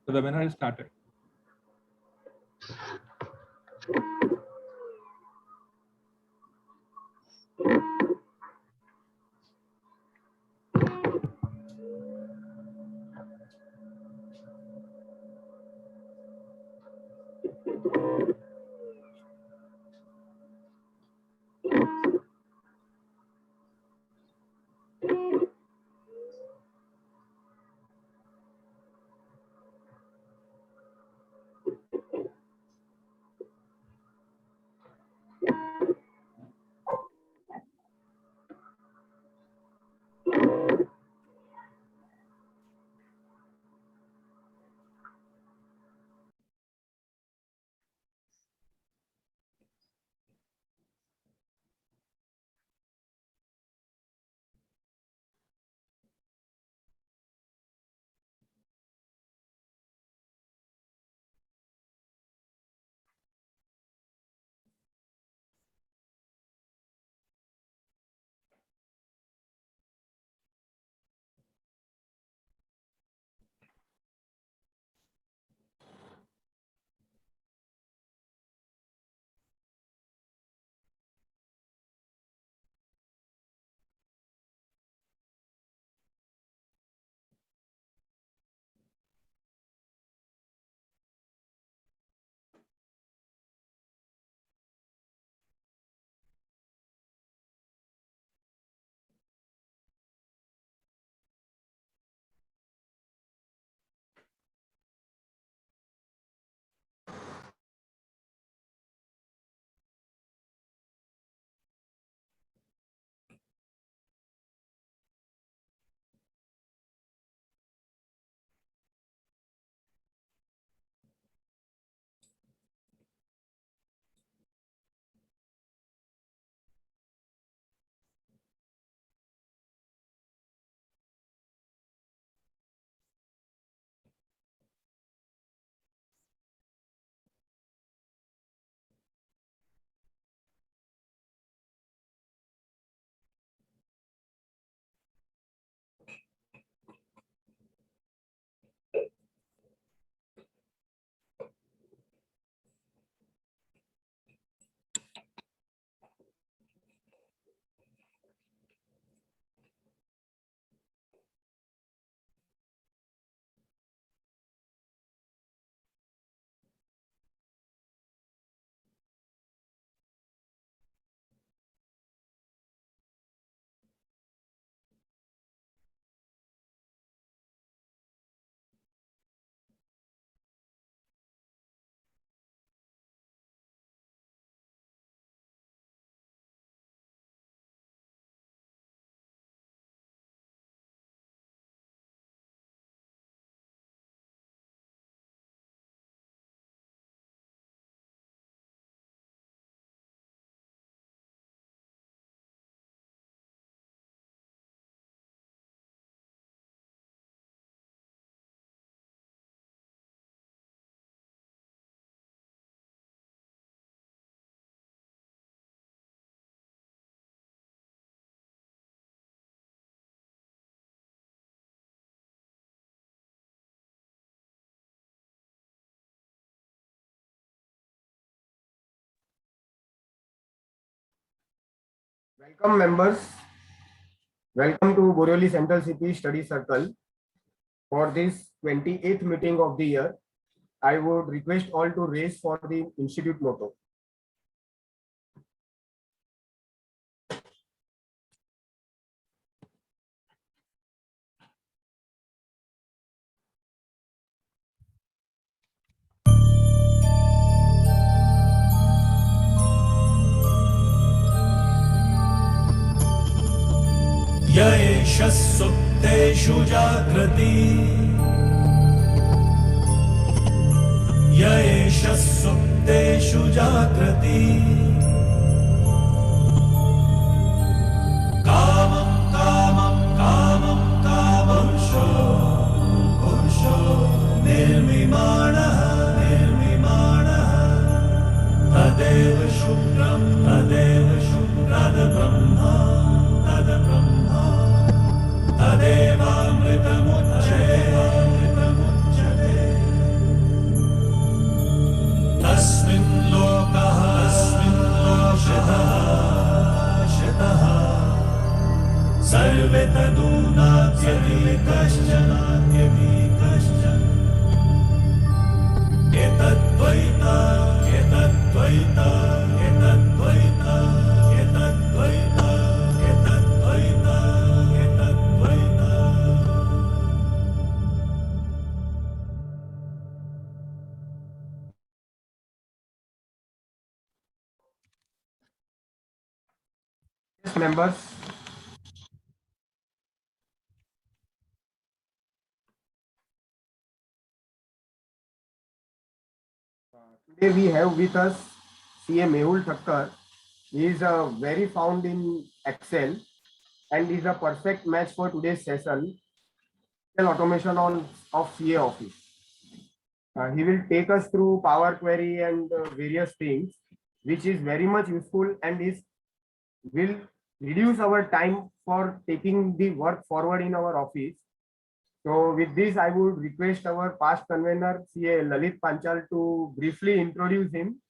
The webinar is started. Welcome members. Welcome to Borivali Central City Study Circle. For this 28th meeting of the year, I would request all to raise for the institute motto. येष सुप्तेषु जागृति येष सुप्तेषु जागृति कामं कामं कामं कामंशो पुरुषो निर्मिमाणः तदेव शुक्रं तद्ब्रह्मा तदेवामृतमुच्यते सर्वे तनूनां कश्चन एतद्वैता एतद्वैता एतद्वैता एतद्वैता एतद्वैता एतद्वैता. Yes, members. Today we have with us CA Mehul Thakkar. He is very found in Excel and is a perfect match for today's session, Excel automation of CA Office. He will take us through Power Query and various things, which is very much useful and will reduce our time for taking the work forward in our office. So with this, I would request our past convener, CA Lalit Panchal, to briefly introduce him.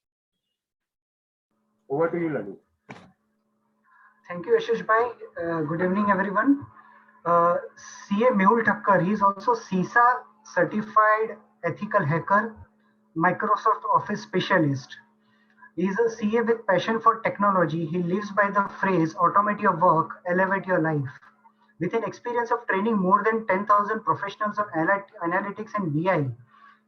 Over to you, Lalit. Thank you, Ashish Bhai. Good evening, everyone. CA Mehul Thakkar, he is also CISA certified ethical hacker, Microsoft Office specialist. He is a CA with passion for technology. He lives by the phrase, automate your work, elevate your life. With an experience of training more than 10,000 professionals on analytics and BI,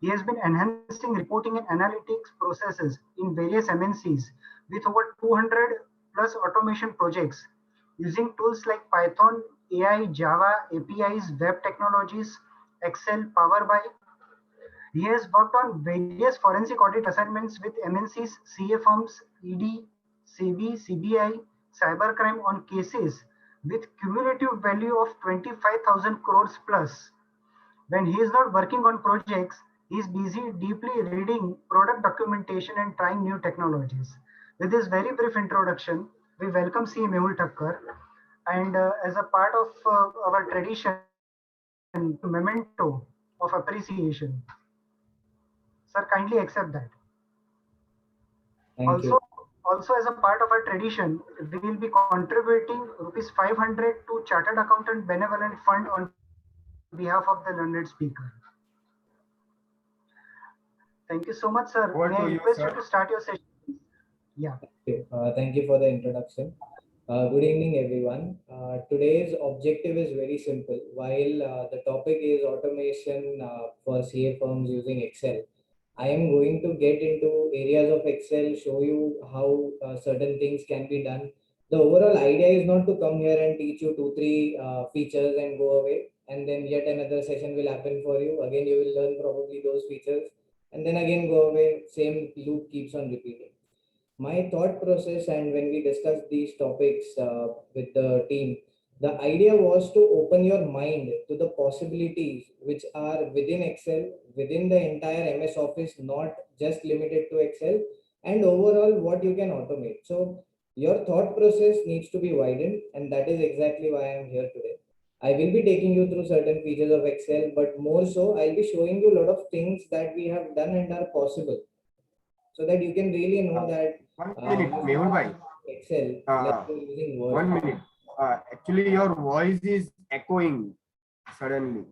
he has been enhancing reporting and analytics processes in various MNCs with over 200 plus automation projects using tools like Python, AI, Java, APIs, web technologies, Excel, Power BI. He has worked on various forensic audit assignments with MNCs, CA firms, ED, SEBI, CBI, cybercrime on cases with cumulative value of 25,000 crores plus. When he is not working on projects, he is busy deeply reading product documentation and trying new technologies. With this very brief introduction, we welcome C. Mehul Thakkar, and as a part of our tradition, memento of appreciation. Sir, kindly accept that. Thank you. Also, as a part of our tradition, we will be contributing rupees 500 to Chartered Accountant Benevolent Fund on behalf of the learned speaker. Thank you so much, sir. Over May to I you, request sir. you to start your session, please? Yeah. Okay. Thank you for the introduction. Good evening, everyone. Today's objective is very simple. While the topic is automation for CA firms using Excel, I am going to get into areas of Excel, show you how certain things can be done. The overall idea is not to come here and teach you 2-3 features and go away, and then yet another session will happen for you. Again, you will learn probably those features, and then again go away. Same loop keeps on repeating. My thought process, and when we discussed these topics with the team, the idea was to open your mind to the possibilities which are within Excel, within the entire MS Office, not just limited to Excel, and overall what you can automate. So your thought process needs to be widened, and that is exactly why I am here today. I will be taking you through certain features of Excel, but more so, I'll be showing you a lot of things that we have done and are possible, so that you can really know that 1 minute, Mehul bhai. Excel, like you're using Word. 1 minute. Actually, your voice is echoing suddenly.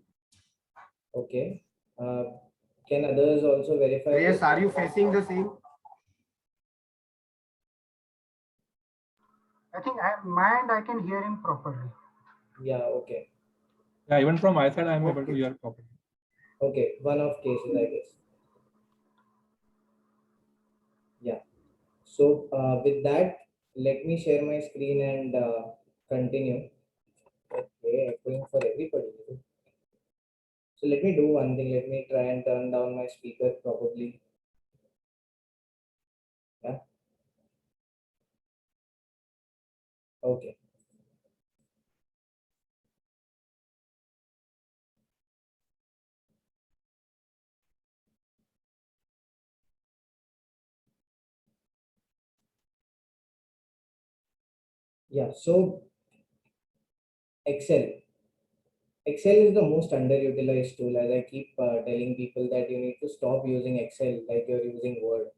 Okay. Can others also verify? Yes, are you facing the same? I think my end I can hear him properly. Yeah, okay. Yeah, even from my side, I am able Okay. to hear properly. Okay, one of cases, I guess. Yeah. So with that, let me share my screen and continue. Okay, echoing for everybody. So let me do one thing. Let me try and turn down my speaker probably. Yeah. Okay. Yeah, so Excel. Excel is the most underutilized tool, as I keep telling people that you need to stop using Excel like you're using Word.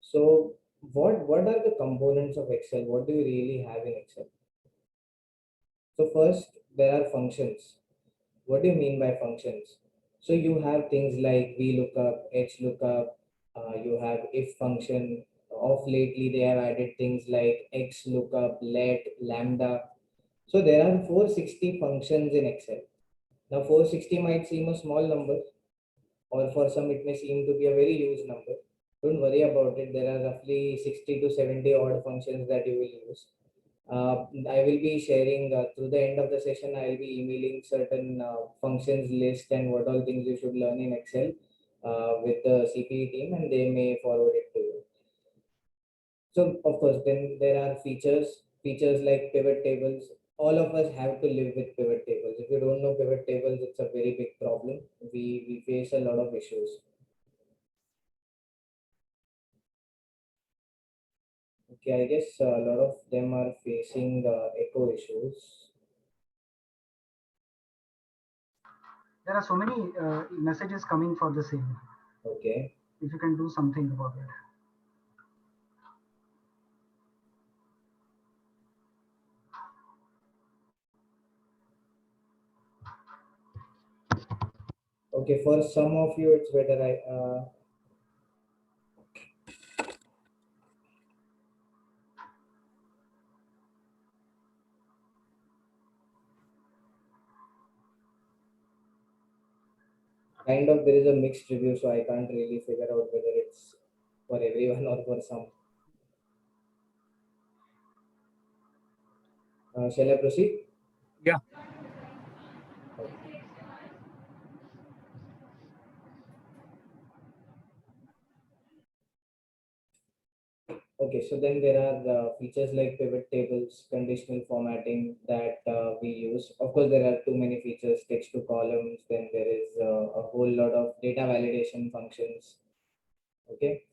So what are the components of Excel? What do you really have in Excel? So first, there are functions. What do you mean by functions? So you have things like VLOOKUP, HLOOKUP, you have if function. Of lately, they have added things like XLOOKUP, let, lambda. So there are 460 functions in Excel. Now 460 might seem a small number, or for some it may seem to be a very huge number. Don't worry about it. There are roughly 60 to 70 odd functions that you will use. I will be sharing through the end of the session. I will be emailing certain functions list and what all things you should learn in Excel with the CPE team, and they may forward it to you. So of course, then there are features like pivot tables. All of us have to live with pivot tables. If you don't know pivot tables, it's a very big problem. We face a lot of issues. Okay, I guess a lot of them are facing echo issues. There are so many messages coming for the same. Okay. If you can do something about it. Okay, for some of you, it's better. Kind of there is a mixed review, so I can't really figure out whether it's for everyone or for some. Shall I proceed? Yeah. Okay, so then there are features like pivot tables, conditional formatting that we use. Of course, there are too many features, text to columns, then there is a whole lot of data validation functions. Okay.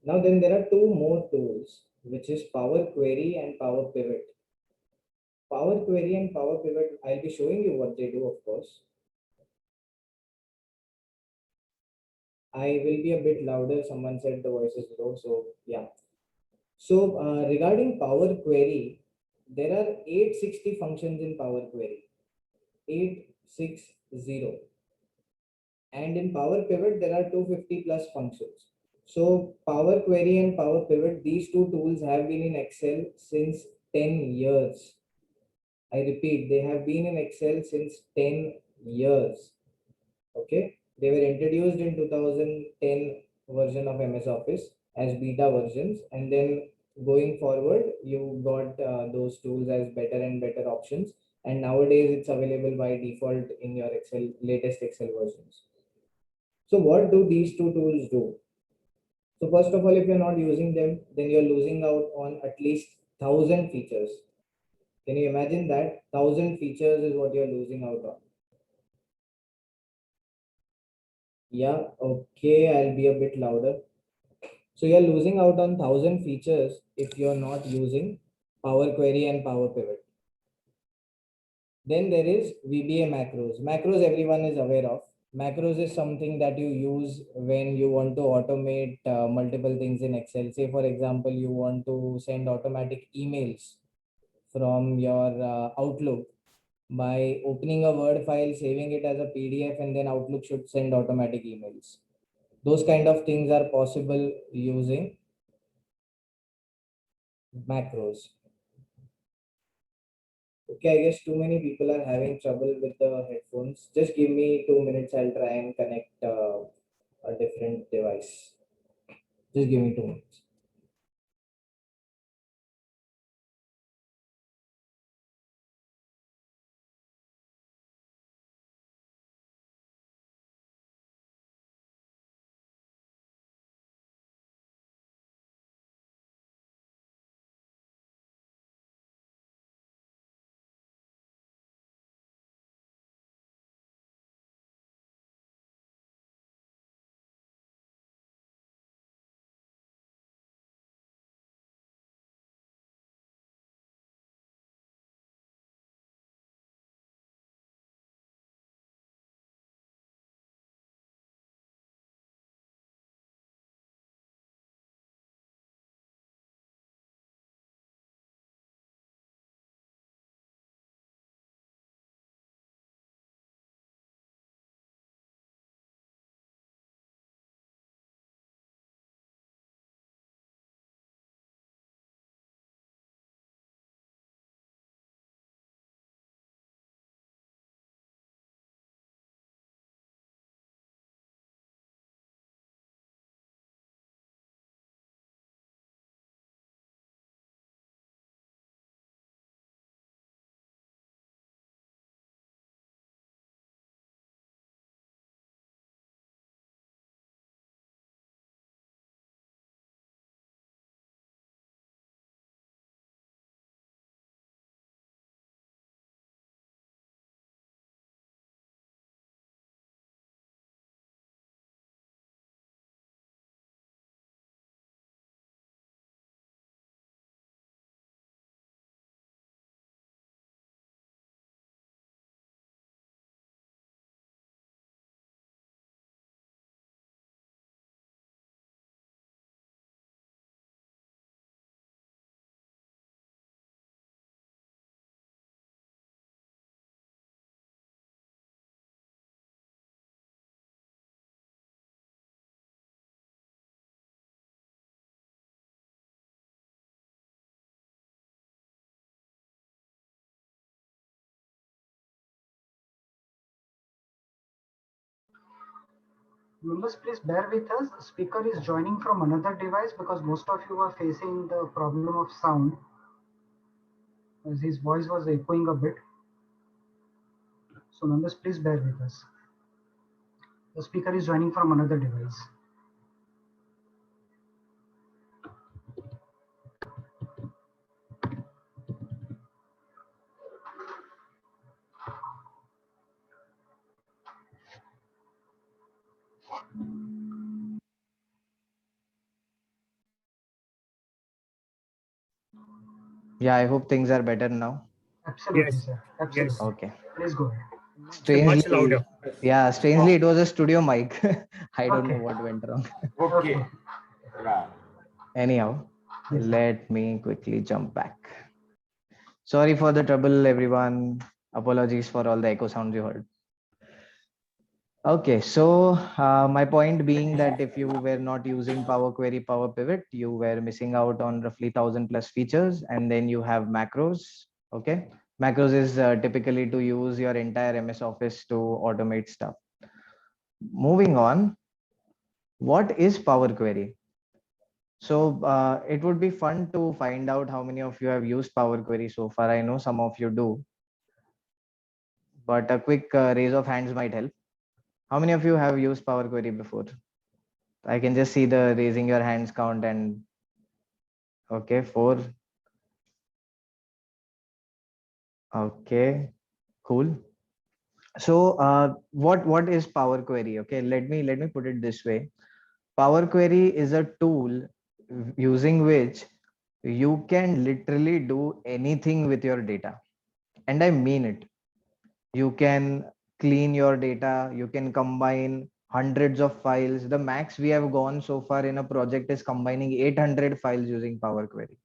Now then there are two more tools, which is Power Query and Power Pivot. Power Query and Power Pivot, I'll be showing you what they do, of course. I will be a bit louder. Someone said the voice is low, so yeah. So regarding Power Query, there are 860 functions in Power Query. 860. And in Power Pivot, there are 250 plus functions. So Power Query and Power Pivot, these two tools have been in Excel since 10 years. I repeat, they have been in Excel since 10 years. Okay. They were introduced in 2010 version of MS Office as beta versions. And then going forward, you got those tools as better and better options. And nowadays it's available by default in your Excel, latest Excel versions. So what do these two tools do? So first of all, if you're not using them, then you're losing out on at least 1,000 features. Can you imagine that? 1,000 features is what you're losing out on. Yeah, okay, I'll be a bit louder. So you're losing out on 1,000 features if you're not using Power Query and Power Pivot. Then there is VBA macros. Macros everyone is aware of. Macros is something that you use when you want to automate multiple things in Excel. Say, for example, you want to send automatic emails from your Outlook by opening a Word file, saving it as a PDF, and then Outlook should send automatic emails. Those kind of things are possible using macros. Okay, I guess too many people are having trouble with the headphones. Just give me 2 minutes. I'll try and connect a different device. Just give me 2 minutes. Members, please bear with us. Speaker is joining from another device because most of you are facing the problem of sound, as his voice was echoing a bit. So members, please bear with us. The speaker is joining from another device. Yeah, I hope things are better now. Absolutely, Yes. sir. Yes. Absolutely. Okay. Please go ahead. Much Strangely, louder. yeah, strangely, it was a studio mic. I don't know Okay. what went wrong. Okay. Yeah. Anyhow, Yes, sir. let me quickly jump back. Sorry for the trouble, everyone. Apologies for all the echo sounds you heard. Okay, so my point being that if you were not using Power Query, Power Pivot, you were missing out on roughly 1,000+ features, and then you have macros. Okay, macros is typically to use your entire MS Office to automate stuff. Moving on, what is Power Query? So it would be fun to find out how many of you have used Power Query so far. I know some of you do, but a quick raise of hands might help. How many of you have used Power Query before? I can just see the raising your hands count, and okay, 4. Okay, cool. So what is Power Query? Okay, let me put it this way. Power Query is a tool using which you can literally do anything with your data, and I mean it. You can clean your data, you can combine hundreds of files. The max we have gone so far in a project is combining 800 files using Power Query.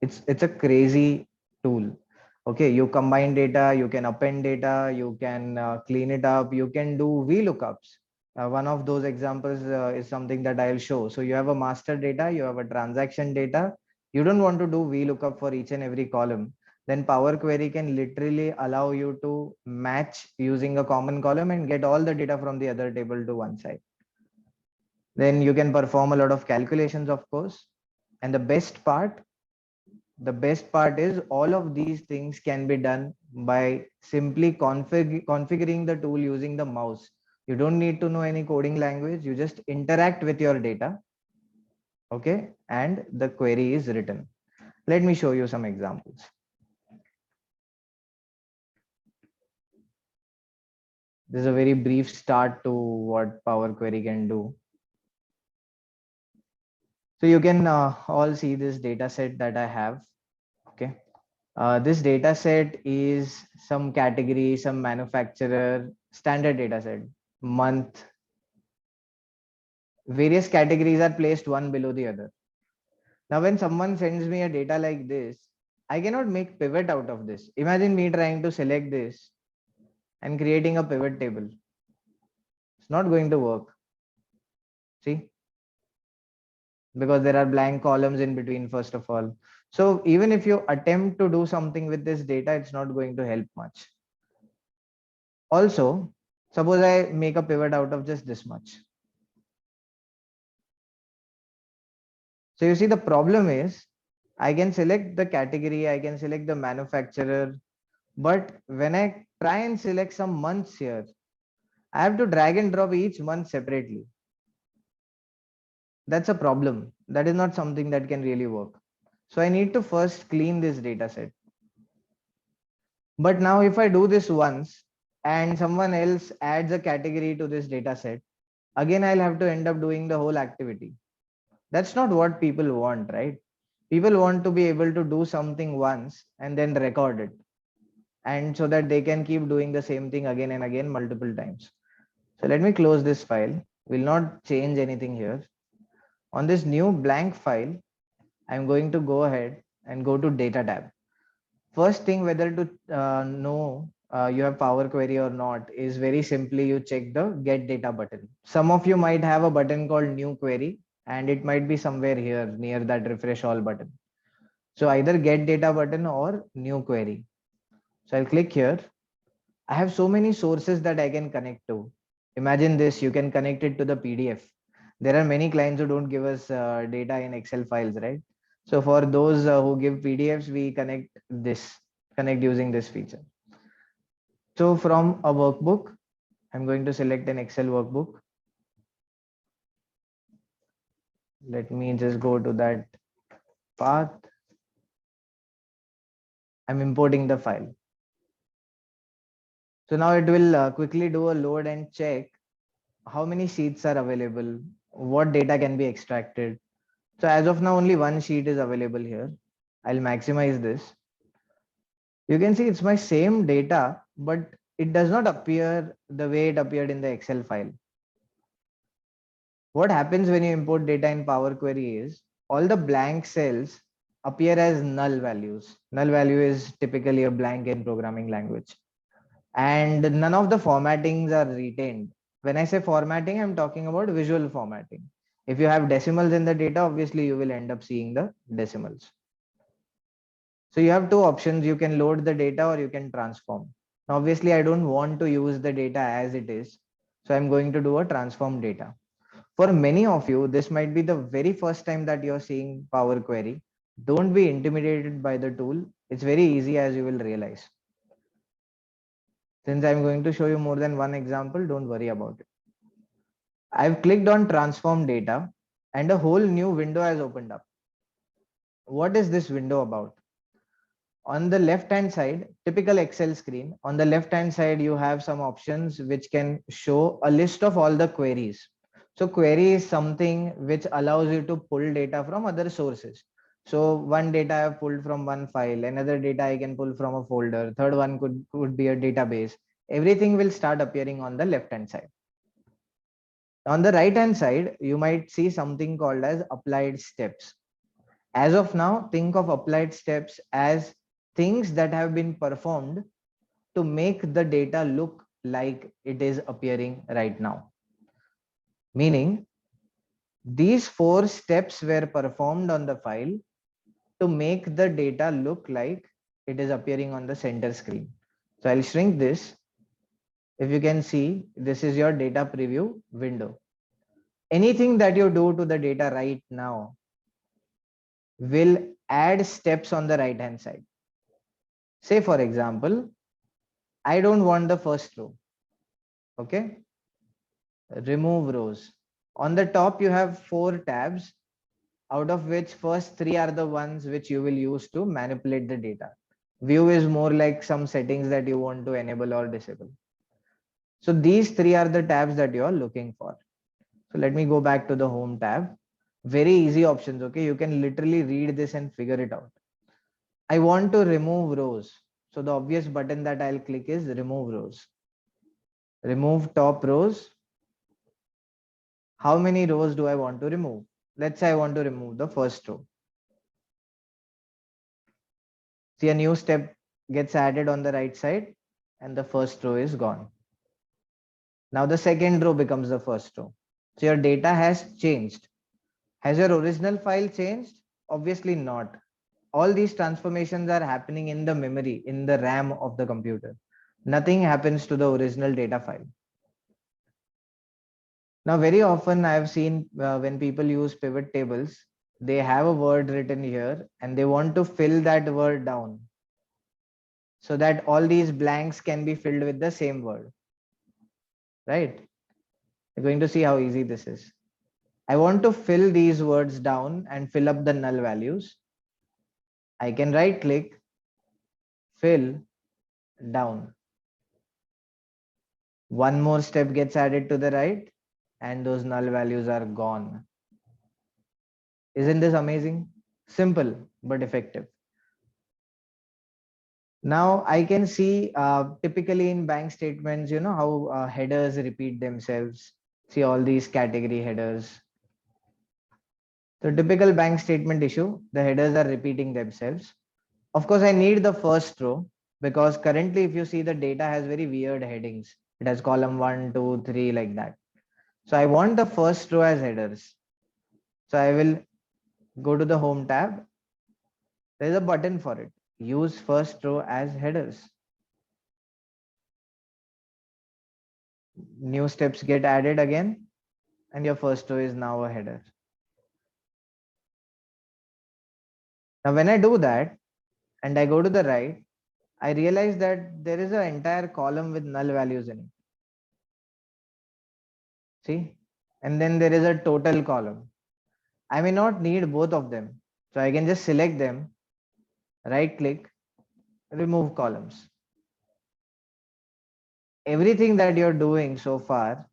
It's a crazy tool. Okay, you combine data, you can append data, you can clean it up, you can do VLOOKUPs. One of those examples is something that I'll show. So you have a master data, you have a transaction data. You don't want to do VLOOKUP for each and every column. Then Power Query can literally allow you to match using a common column and get all the data from the other table to one side. Then you can perform a lot of calculations, of course. And the best part is all of these things can be done by simply configuring the tool using the mouse. You don't need to know any coding language. You just interact with your data. Okay. And the query is written. Let me show you some examples. This is a very brief start to what Power Query can do. So you can all see this data set that I have. Okay. This data set is some category, some manufacturer, standard data set, month. Various categories are placed one below the other. Now, when someone sends me a data like this, I cannot make pivot out of this. Imagine me trying to select this and creating a pivot table. It's not going to work. See? Because there are blank columns in between, first of all. So even if you attempt to do something with this data, it's not going to help much. Also, suppose I make a pivot out of just this much. So you see, the problem is I can select the category, I can select the manufacturer, but when I try and select some months here, I have to drag and drop each month separately. That's a problem. That is not something that can really work. So I need to first clean this data set. But now if I do this once and someone else adds a category to this data set, again, I'll have to end up doing the whole activity. That's not what people want, right? People want to be able to do something once and then record it. And so that they can keep doing the same thing again and again multiple times. So let me close this file. We'll not change anything here. On this new blank file, I'm going to go ahead and go to data tab. First thing, whether to know you have Power Query or not is very simply you check the get data button. Some of you might have a button called new query, and it might be somewhere here near that refresh all button. So either get data button or new query. So I'll click here. I have so many sources that I can connect to. Imagine this, you can connect it to the PDF. There are many clients who don't give us data in Excel files, right? So for those who give PDFs, we connect using this feature. So from a workbook, I'm going to select an Excel workbook. Let me just go to that path. I'm importing the file. So now it will quickly do a load and check how many sheets are available, what data can be extracted. So as of now, only one sheet is available here. I'll maximize this. You can see it's my same data, but it does not appear the way it appeared in the Excel file. What happens when you import data in Power Query is all the blank cells appear as null values. Null value is typically a blank in programming language. And none of the formattings are retained. When I say formatting, I'm talking about visual formatting. If you have decimals in the data, obviously you will end up seeing the decimals. So you have two options. You can load the data or you can transform. Now, obviously, I don't want to use the data as it is. So I'm going to do a transform data. For many of you, this might be the very first time that you're seeing Power Query. Don't be intimidated by the tool. It's very easy, as you will realize. Since I'm going to show you more than one example, don't worry about it. I've clicked on transform data and a whole new window has opened up. What is this window about? On the left hand side, typical Excel screen, on the left hand side, you have some options which can show a list of all the queries. So query is something which allows you to pull data from other sources. So one data I have pulled from one file, another data I can pull from a folder, third one could be a database. Everything will start appearing on the left hand side. On the right hand side, you might see something called as applied steps. As of now, think of applied steps as things that have been performed to make the data look like it is appearing right now. Meaning, these 4 steps were performed on the file to make the data look like it is appearing on the center screen. So I'll shrink this. If you can see, this is your data preview window. Anything that you do to the data right now will add steps on the right hand side. Say, for example, I don't want the first row. Okay. Remove rows. On the top, you have 4 tabs, out of which first 3 are the ones which you will use to manipulate the data. View is more like some settings that you want to enable or disable. So these 3 are the tabs that you are looking for. So let me go back to the home tab. Very easy options. Okay. You can literally read this and figure it out. I want to remove rows. So the obvious button that I'll click is remove rows. Remove top rows. How many rows do I want to remove? Let's say I want to remove the first row. See, a new step gets added on the right side and the first row is gone. Now the second row becomes the first row. So your data has changed. Has your original file changed? Obviously not. All these transformations are happening in the memory, in the RAM of the computer. Nothing happens to the original data file. Now, very often I have seen when people use pivot tables, they have a word written here and they want to fill that word down so that all these blanks can be filled with the same word, right? You're going to see how easy this is. I want to fill these words down and fill up the null values. I can right click, fill down. One more step gets added to the right and those null values are gone. Isn't this amazing? Simple, but effective. Now I can see typically in bank statements, you know how headers repeat themselves. See all these category headers. The typical bank statement issue, the headers are repeating themselves. Of course, I need the first row because currently if you see the data has very weird headings. It has column 1, 2, 3 like that. So I want the first row as headers. So I will go to the home tab. There is a button for it. Use first row as headers. new steps get added again, and your first row is now a header. Now, when I do that and I go to the right, I realize that there is an entire column with null values in it. See? And then there is a total column. I may not need both of them. So I can just select them, right click, remove columns. Everything that you're doing so far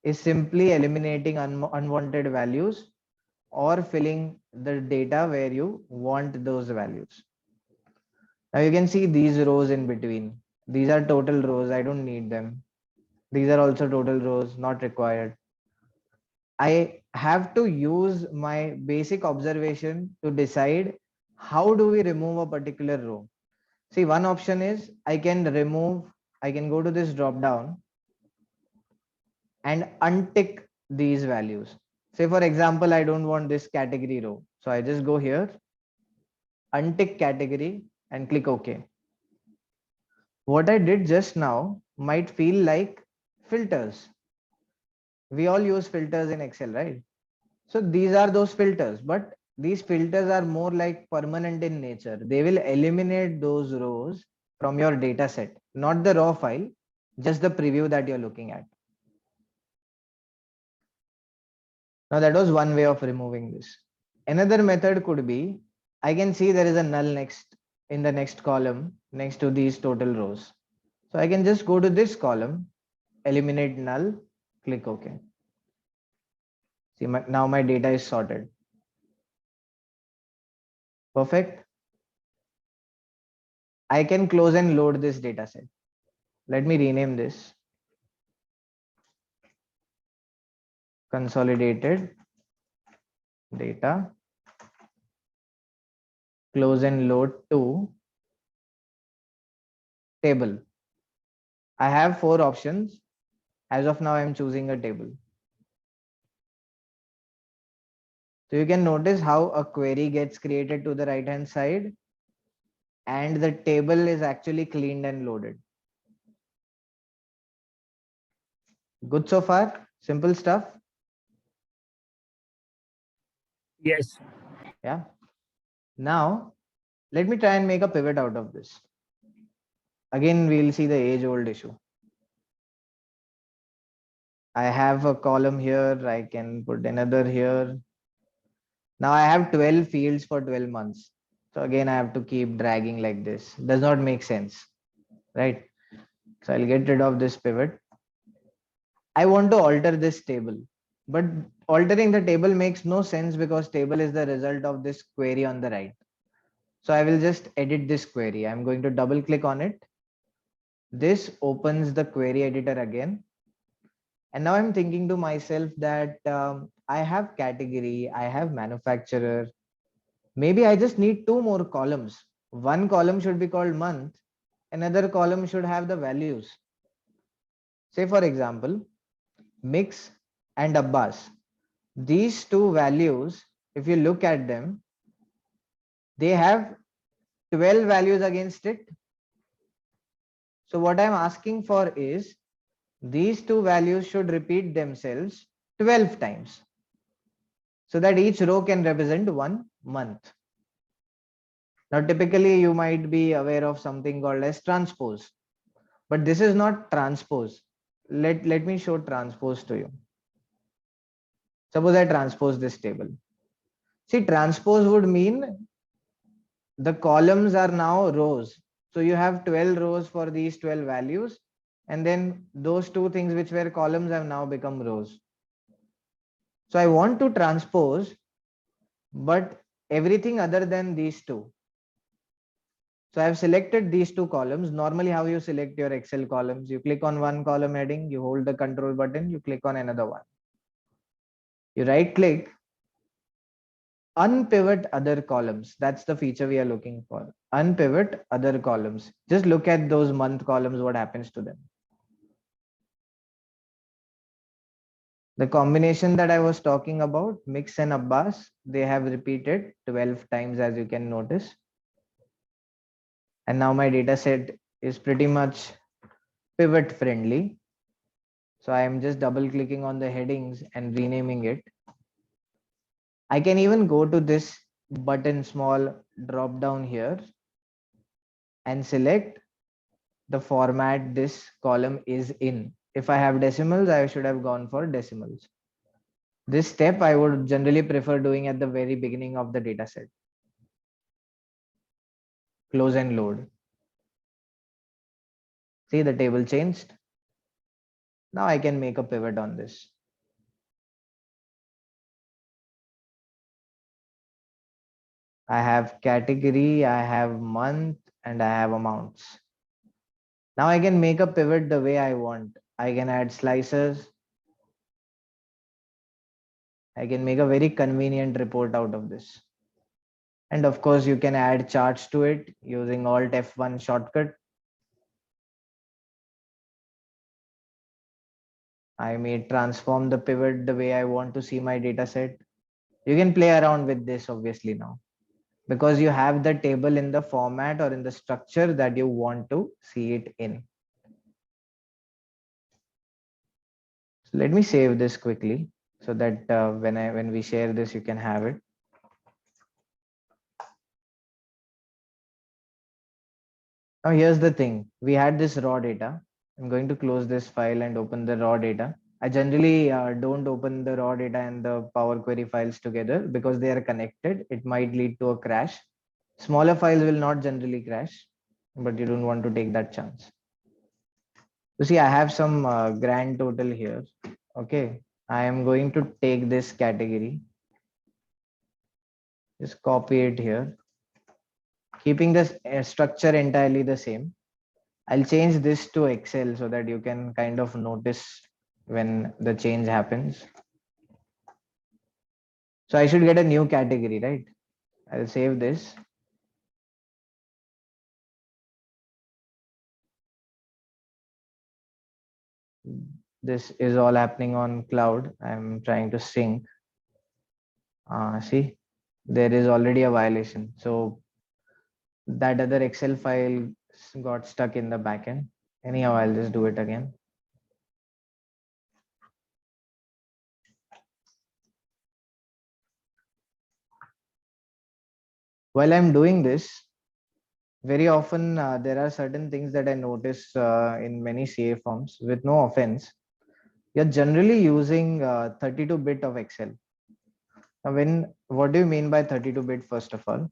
is simply eliminating unwanted values or filling the data where you want those values. Now you can see these rows in between. These are total rows. I don't need them. These are also total rows, not required. I have to use my basic observation to decide how do we remove a particular row. See, one option is I can go to this drop down and untick these values. Say, for example, I don't want this category row. So I just go here, untick category and click OK. What I did just now might feel like filters. We all use filters in Excel, right? So these are those filters, but these filters are more like permanent in nature. They will eliminate those rows from your data set, not the raw file, just the preview that you're looking at. Now that was one way of removing this. Another method could be, I can see there is a null next in the next column next to these total rows. So I can just go to this column, eliminate null, click OK. See, now my data is sorted. Perfect. I can close and load this data set. Let me rename this. Consolidated data. Close and load to table. I have 4 options. As of now, I'm choosing a table. So you can notice how a query gets created to the right hand side and the table is actually cleaned and loaded. Good so far? Simple stuff? Yes. Yeah. Now, let me try and make a pivot out of this. Again, we'll see the age old issue. I have a column here. I can put another here. Now I have 12 fields for 12 months. So again, I have to keep dragging like this. Does not make sense, right? So I'll get rid of this pivot. I want to alter this table, but altering the table makes no sense because table is the result of this query on the right. So I will just edit this query. I'm going to double click on it. This opens the query editor again. And now I'm thinking to myself that I have category, I have manufacturer. Maybe I just need 2 more columns. One column should be called month. Another column should have the values. Say for example, Mix and Abbas. These 2 values, if you look at them, they have 12 values against it. So what I'm asking for is these 2 values should repeat themselves 12 times so that each row can represent 1 month. Now, typically you might be aware of something called as transpose, but this is not transpose. Let me show transpose to you. Suppose I transpose this table. See, transpose would mean the columns are now rows. So you have 12 rows for these 12 values. And then those 2 things which were columns have now become rows. So I want to transpose, but everything other than these 2. So I have selected these 2 columns. Normally how you select your Excel columns, you click on one column heading, you hold the control button, you click on another one. You right click, unpivot other columns. That's the feature we are looking for. Unpivot other columns. Just look at those month columns, what happens to them. The combination that I was talking about, Mix and Abbas, they have repeated 12 times as you can notice. And now my data set is pretty much pivot friendly. So I am just double clicking on the headings and renaming it. I can even go to this button small drop down here and select the format this column is in. If I have decimals, I should have gone for decimals. This step I would generally prefer doing at the very beginning of the data set. Close and load. See, the table changed. Now I can make a pivot on this. I have category, I have month, and I have amounts. Now I can make a pivot the way I want. I can add slices. I can make a very convenient report out of this. And of course, you can add charts to it using Alt F1 shortcut. I may transform the pivot the way I want to see my data set. You can play around with this obviously now, because you have the table in the format or in the structure that you want to see it in. So let me save this quickly so that when we share this, you can have it. Now here's the thing, we had this raw data. I'm going to close this file and open the raw data. I generally don't open the raw data and the Power Query files together because they are connected. It might lead to a crash. Smaller files will not generally crash, but you don't want to take that chance. You see, I have some grand total here. Okay, I am going to take this category, just copy it here, keeping this structure entirely the same. I'll change this to Excel so that you can kind of notice when the change happens. So I should get a new category, right? I'll save this. This is all happening on cloud. I'm trying to sync. See, there is already a violation. So that other Excel file got stuck in the backend. Anyhow, I'll just do it again. While I'm doing this, very often there are certain things that I notice in many CA forms. With no offense, you're generally using 32-bit of Excel. Now, what do you mean by 32-bit first of all?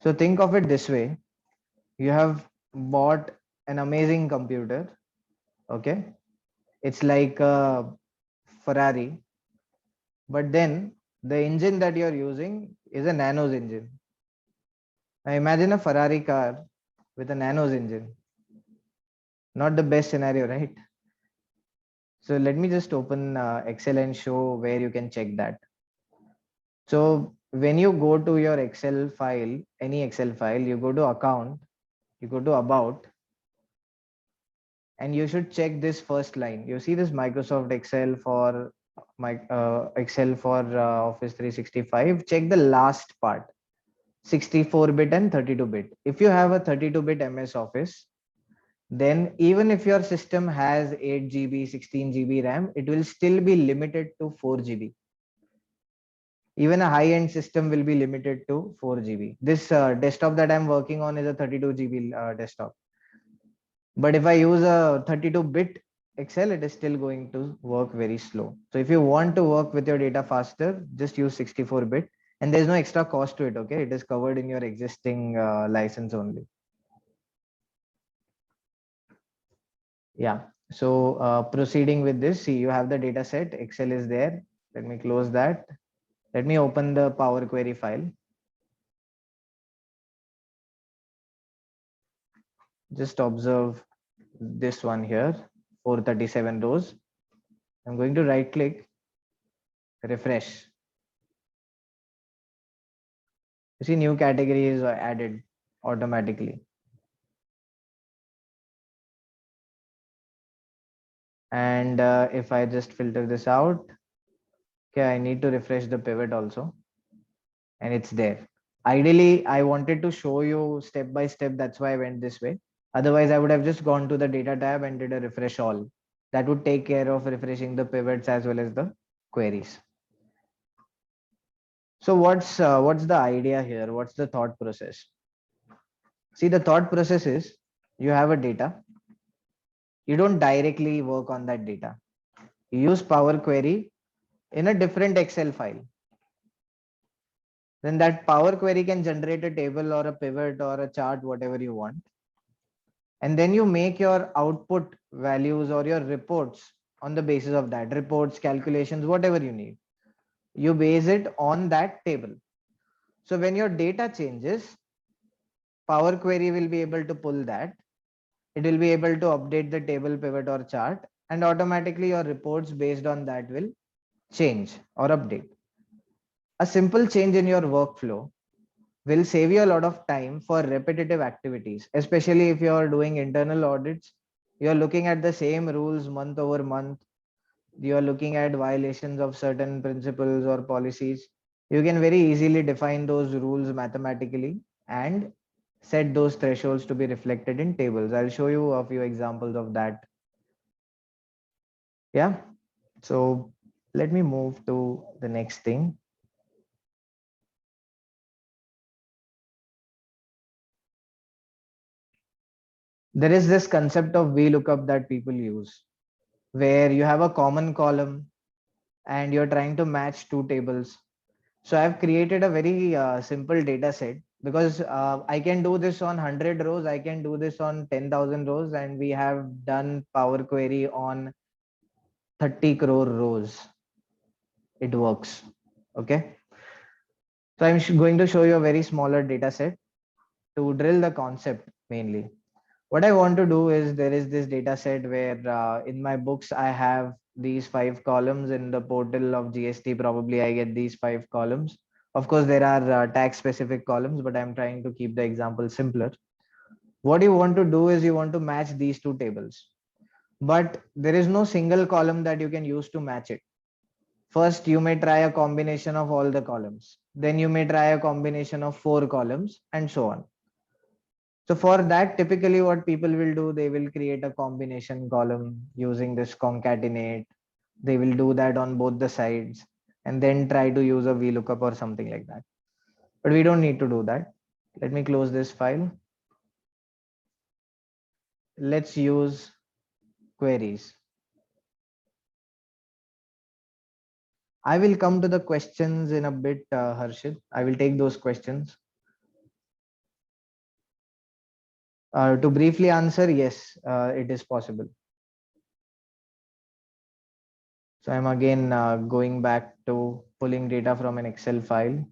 So think of it this way. You have bought an amazing computer. Okay. It's like a Ferrari, but then the engine that you're using is a Nanos engine. Now imagine a Ferrari car with a Nanos engine. Not the best scenario, right? So let me just open Excel and show where you can check that. So when you go to your Excel file, any Excel file, you go to account, you go to about, and you should check this first line. You see this Microsoft Excel for Office 365. Check the last part, 64-bit and 32-bit. If you have a 32-bit MS Office, then even if your system has 8 GB, 16 GB RAM, it will still be limited to 4 GB. Even a high-end system will be limited to 4 GB. This desktop that I'm working on is a 32 GB desktop. But if I use a 32-bit Excel, it is still going to work very slow. So if you want to work with your data faster, just use 64-bit, and there's no extra cost to it. Okay, it is covered in your existing license only. Yeah. So proceeding with this, see, you have the data set. Excel is there. Let me close that. Let me open the Power Query file. Just observe this one here, 437 rows. I'm going to right click, refresh. You see, new category is added automatically. And if I just filter this out, okay, I need to refresh the pivot also. And it's there. Ideally, I wanted to show you step by step. That's why I went this way. Otherwise, I would have just gone to the data tab and did a refresh all. that would take care of refreshing the pivots as well as the queries. So what's the idea here? What's the thought process? See, the thought process is you have a data. You don't directly work on that data. You use Power Query in a different Excel file. Then that Power Query can generate a table or a pivot or a chart, whatever you want. And then you make your output values or your reports on the basis of that. Reports, calculations, whatever you need. You base it on that table. So when your data changes, Power Query will be able to pull that. It will be able to update the table, pivot or chart, and automatically your reports based on that will change or update. A simple change in your workflow will save you a lot of time for repetitive activities, especially if you are doing internal audits. You are looking at the same rules month over month. You are looking at violations of certain principles or policies. You can very easily define those rules mathematically and set those thresholds to be reflected in tables. I'll show you a few examples of that. Yeah. So let me move to the next thing. There is this concept of VLOOKUP that people use, where you have a common column and you're trying to match two tables. So I've created a very simple data set because I can do this on 100 rows. I can do this on 10,000 rows, and we have done Power Query on 30 crore rows. It works. Okay. So I'm going to show you a very smaller data set to drill the concept mainly. What I want to do is there is this data set where in my books, I have these 5 columns. In the portal of GST, probably I get these 5 columns. Of course, there are tax specific columns, but I'm trying to keep the example simpler. What you want to do is you want to match these two tables, but there is no single column that you can use to match it. First, you may try a combination of all the columns. Then you may try a combination of 4 columns and so on. So for that, typically what people will do, they will create a combination column using this concatenate. They will do that on both the sides and then try to use a VLOOKUP or something like that. But we don't need to do that. Let me close this file. Let's use queries. I will come to the questions in a bit, Harshit. I will take those questions. To briefly answer, yes, it is possible. So I'm again going back to pulling data from an Excel file.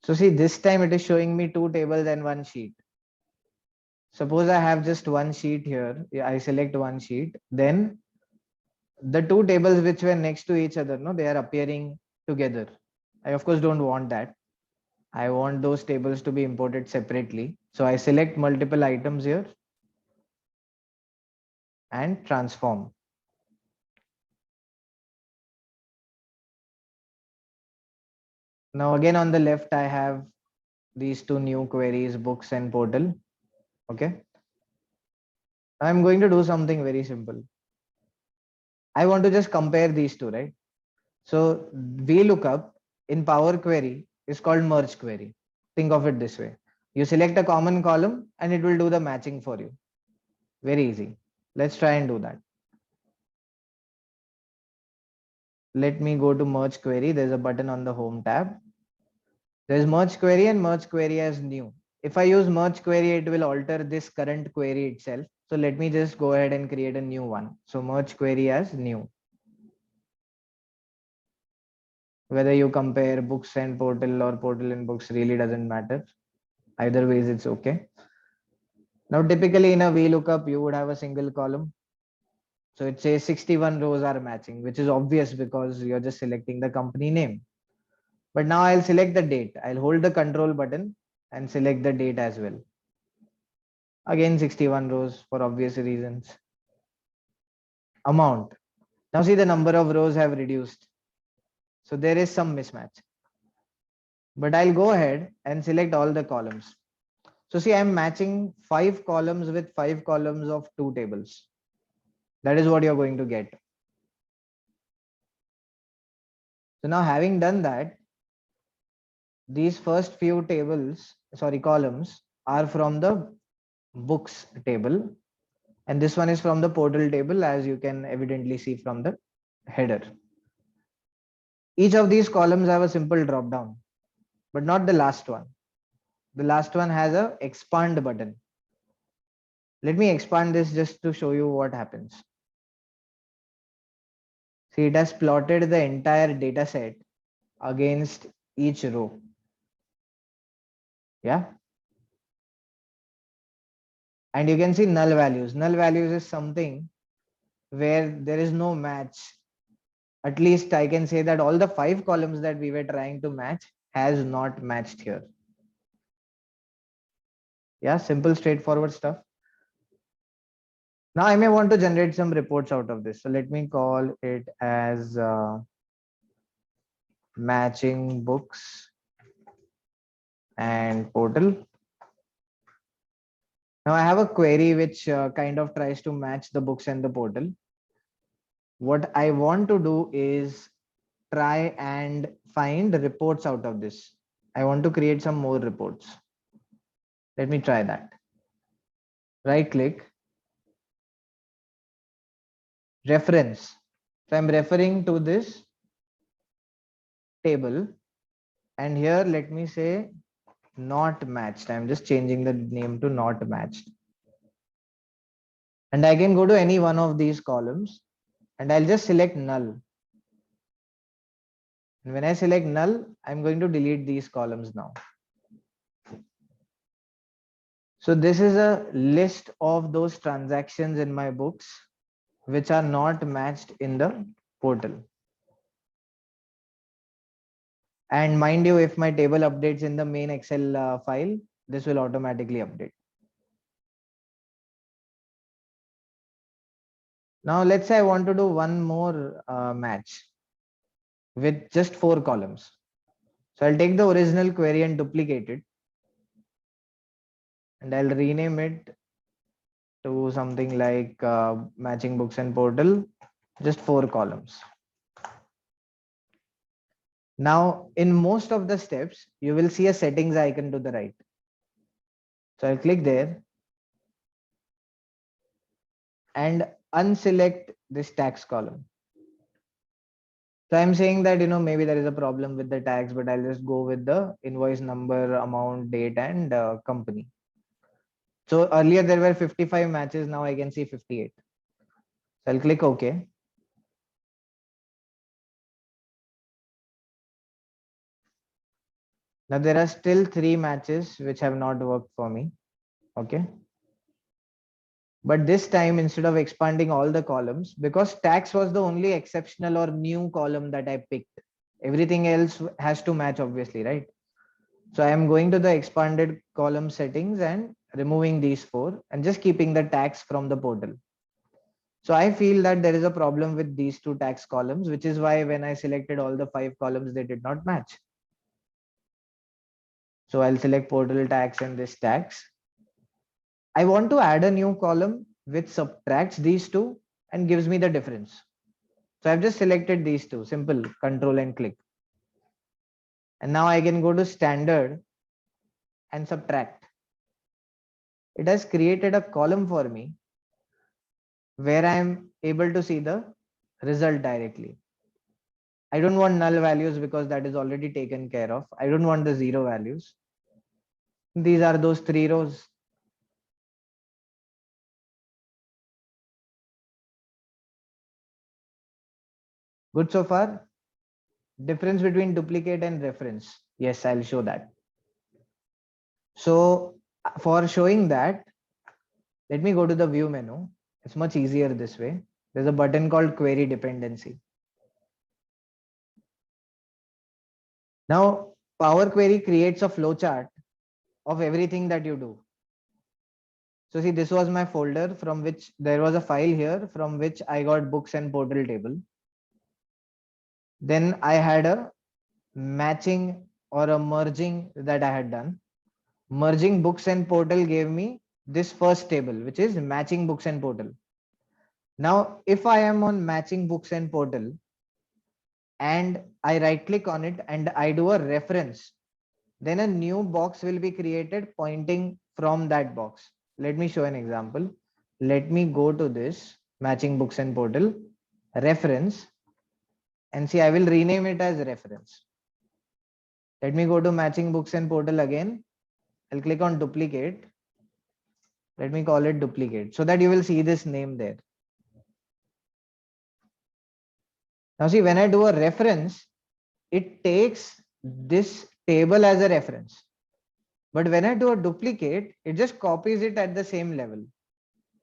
So see, this time it is showing me 2 tables and 1 sheet. Suppose I have just 1 sheet here. I select 1 sheet, then the 2 tables which were next to each other, no, they are appearing together. I of course don't want that. I want those tables to be imported separately. So I select multiple items here and transform. Now again on the left, I have these 2 new queries, books and portal. Okay. I'm going to do something very simple. I want to just compare these two, right? So VLOOKUP in Power Query is called merge query. Think of it this way. You select a common column and it will do the matching for you. Very easy. Let's try and do that. Let me go to merge query. There's a button on the home tab. There's merge query and merge query as new. If I use merge query, it will alter this current query itself. So let me just go ahead and create a new one. So merge query as new. Whether you compare books and portal or portal and books really doesn't matter. Either ways, it's okay. Now, typically in a VLOOKUP, you would have a single column. So it says 61 rows are matching, which is obvious because you're just selecting the company name. But now I'll select the date. I'll hold the control button and select the date as well. Again, 61 rows for obvious reasons. Amount. Now see, the number of rows have reduced. So there is some mismatch. but I'll go ahead and select all the columns. So see, I'm matching 5 columns with 5 columns of 2 tables. That is what you're going to get. So now having done that, these first few columns are from the books table, and this one is from the portal table, as you can evidently see from the header. Each of these columns have a simple drop down, but not the last one. The last one has a expand button. Let me expand this just to show you what happens. See, it has plotted the entire data set against each row. Yeah. And you can see null values. Null values is something where there is no match. At least I can say that all the 5 columns that we were trying to match has not matched here. Yeah, simple, straightforward stuff. Now I may want to generate some reports out of this. So let me call it as matching books and portal. Now I have a query which kind of tries to match the books and the portal. What I want to do is try and find reports out of this. I want to create some more reports. Let me try that. Right click, reference. So I'm referring to this table, and here let me say not matched. I'm just changing the name to not matched. And I can go to any one of these columns and I'll just select null. And when I select null, I'm going to delete these columns now. So this is a list of those transactions in my books which are not matched in the portal. And mind you, if my table updates in the main Excel file, this will automatically update. Now let's say I want to do one more match with just 4 columns. So I'll take the original query and duplicate it. And I'll rename it to something like matching books and portal, just 4 columns. Now, in most of the steps, you will see a settings icon to the right. So I'll click there and unselect this tax column. So I'm saying that, maybe there is a problem with the tax, but I'll just go with the invoice number, amount, date, and company. So earlier there were 55 matches. Now I can see 58. So I'll click OK. Now there are still 3 matches which have not worked for me. Okay. But this time, instead of expanding all the columns, because tax was the only exceptional or new column that I picked, everything else has to match, obviously, right? So I am going to the expanded column settings and removing these 4 and just keeping the tax from the portal. So I feel that there is a problem with these 2 tax columns, which is why when I selected all the 5 columns, they did not match. So I'll select portal tax and this tax. I want to add a new column which subtracts these 2 and gives me the difference. So I've just selected these 2, simple, control and click. And now I can go to standard and subtract. It has created a column for me where I am able to see the result directly. I don't want null values because that is already taken care of. I don't want the 0 values. These are those 3 rows. Good so far? Difference between duplicate and reference. Yes, I'll show that. So for showing that, let me go to the view menu. It's much easier this way. There's a button called query dependency. Now Power Query creates a flowchart of everything that you do. So see, this was my folder from which there was a file here from which I got books and portal table. Then I had a matching or a merging that I had done. Merging books and portal gave me this first table, which is matching books and portal. Now, if I am on matching books and portal and I right click on it and I do a reference, then a new box will be created pointing from that box. Let me show an example. Let me go to this matching books and portal reference and see, I will rename it as reference. Let me go to matching books and portal again. I'll click on duplicate. Let me call it duplicate so that you will see this name there. Now see, when I do a reference, it takes this table as a reference. But when I do a duplicate, it just copies it at the same level.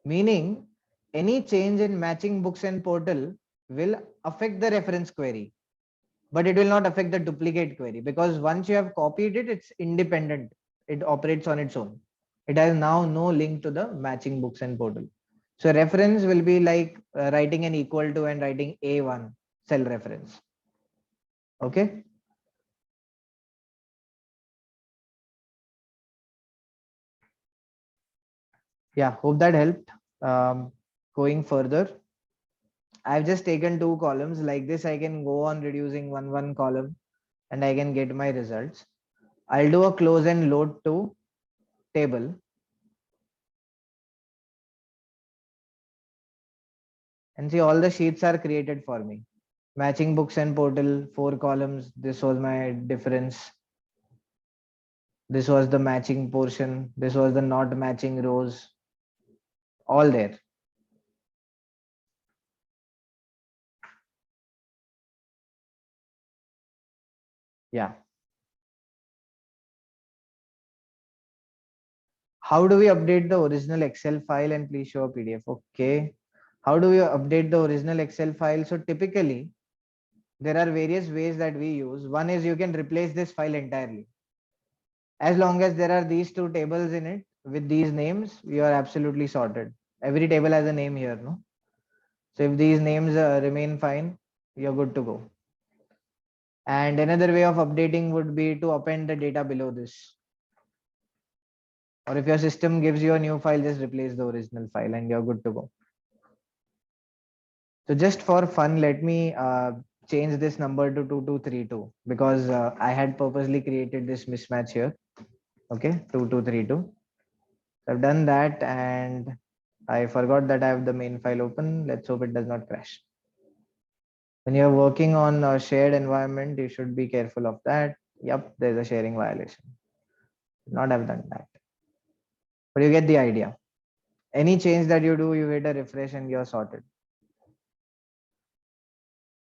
Meaning any change in matching books and portal will affect the reference query, but it will not affect the duplicate query, because once you have copied it, it's independent. It operates on its own. It has now no link to the matching books and portal. So reference will be like writing an equal to and writing A1 cell reference. Okay. Yeah, hope that helped. Going further, I've just taken two columns like this. I can go on reducing one column and I can get my results. I'll do a close and load to table. And see, all the sheets are created for me. Matching books and portal, 4 columns. This was my difference. This was the matching portion. This was the not matching rows. All there. Yeah. How do we update the original Excel file and please show a PDF? Okay. How do we update the original Excel file? So typically, there are various ways that we use. One is you can replace this file entirely. As long as there are these two tables in it with these names, you are absolutely sorted. Every table has a name here, no? So if these names remain fine, you're good to go. And another way of updating would be to append the data below this. Or if your system gives you a new file, just replace the original file and you're good to go. So just for fun, let me change this number to 2232 because I had purposely created this mismatch here. Okay, 2232. So I've done that and I forgot that I have the main file open. Let's hope it does not crash. When you're working on a shared environment, you should be careful of that. Yep, there's a sharing violation. Not have done that. But you get the idea. Any change that you do, you hit a refresh and you're sorted.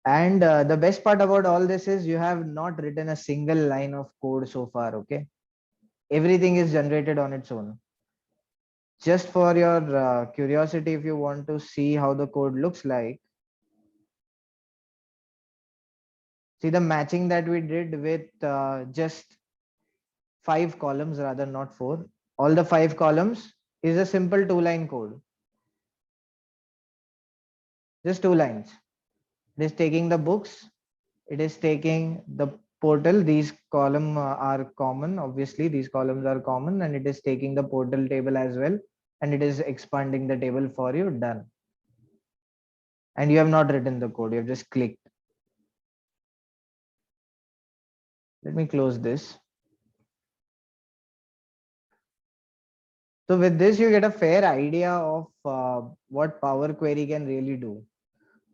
And the best part about all this is you have not written a single line of code so far, okay? Everything is generated on its own. Just for your curiosity, if you want to see how the code looks like, see the matching that we did with just 5 columns rather, not 4. All the 5 columns is a simple 2-line code. Just 2 lines. It is taking the books. It is taking the portal. These columns are common. Obviously, these columns are common, and it is taking the portal table as well. And it is expanding the table for you. Done. And you have not written the code. You have just clicked. Let me close this. So with this, you get a fair idea of what Power Query can really do.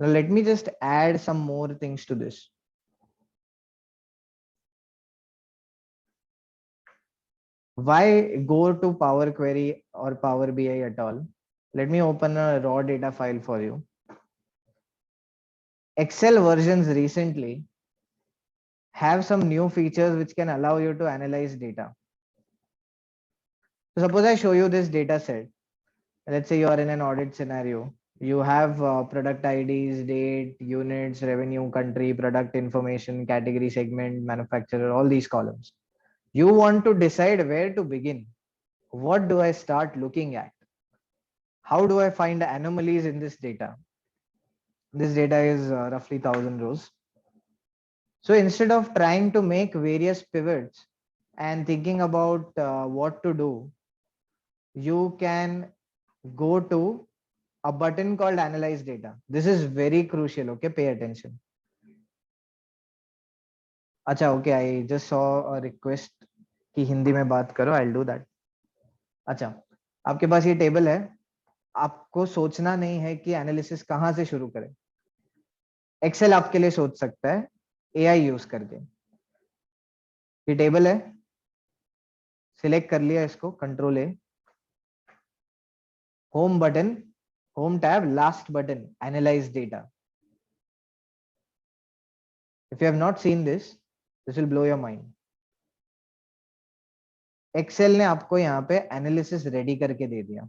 Now let me just add some more things to this. Why go to Power Query or Power BI at all? Let me open a raw data file for you. Excel versions recently have some new features which can allow you to analyze data. So suppose I show you this data set. Let's say you are in an audit scenario. You have product IDs, date, units, revenue, country, product information, category, segment, manufacturer, all these columns. You want to decide where to begin. What do I start looking at? How do I find anomalies in this data? This data is roughly 1000 rows. So instead of trying to make various pivots and thinking about what to do, you can go to a button called analyze data. This is very crucial. Okay, pay attention. अच्छा, okay, I just saw a request कि हिंदी में बात करो. I'll do that. अच्छा, आपके पास ये table है. आपको सोचना नहीं है कि एनालिसिस कहाँ से शुरू करें. एक्सेल आपके लिए सोच सकता है एआई यूज करके. ये टेबल है, सिलेक्ट कर लिया इसको, control A, home button, home tab, last button, analyse data. If you have not seen this, this will blow your mind. Excel ने आपको यहाँ पे एनालिसिस रेडी करके दे दिया.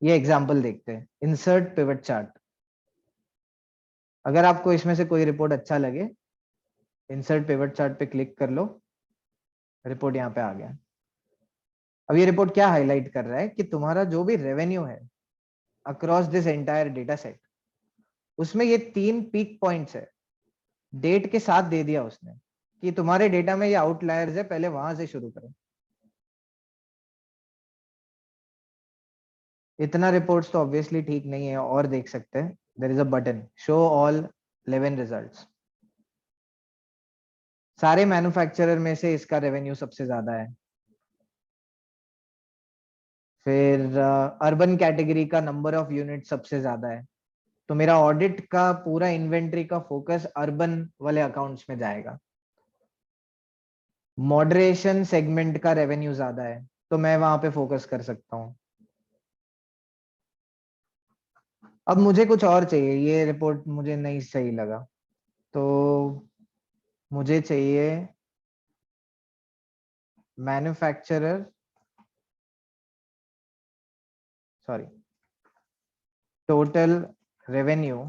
ये एग्जांपल देखते हैं. Insert pivot chart. अगर आपको इसमें से कोई रिपोर्ट अच्छा लगे, इंसर्ट पिवट चार्ट पे क्लिक कर लो, रिपोर्ट यहाँ पे आ गया. अब ये रिपोर्ट क्या हाईलाइट कर रहा है कि तुम्हारा जो भी रेवेन्यू है across this entire data set, उसमें ये 3 पीक पॉइंट्स है. डेट के साथ दे दिया उसने कि तुम्हारे डेटा में ये आउटलायर्स है, पहले वहां से शुरू करो. इतना रिपोर्ट्स तो ऑब्वियसली ठीक नहीं है, और देख सकते हैं. There is a button show all 11 results. सारे मैन्युफैक्चरर में से इसका रेवेन्यू सबसे ज्यादा है. फिर अर्बन कैटेगरी का नंबर ऑफ यूनिट सबसे ज्यादा है. तो मेरा ऑडिट का पूरा इन्वेंट्री का फोकस अर्बन वाले अकाउंट्स में जाएगा. मॉडरेशन सेगमेंट का रेवेन्यू ज्यादा है, तो मैं वहां पे फोकस कर सकता हूं. अब मुझे कुछ और चाहिए. ये रिपोर्ट मुझे नहीं सही लगा, तो मुझे चाहिए manufacturer, sorry, total revenue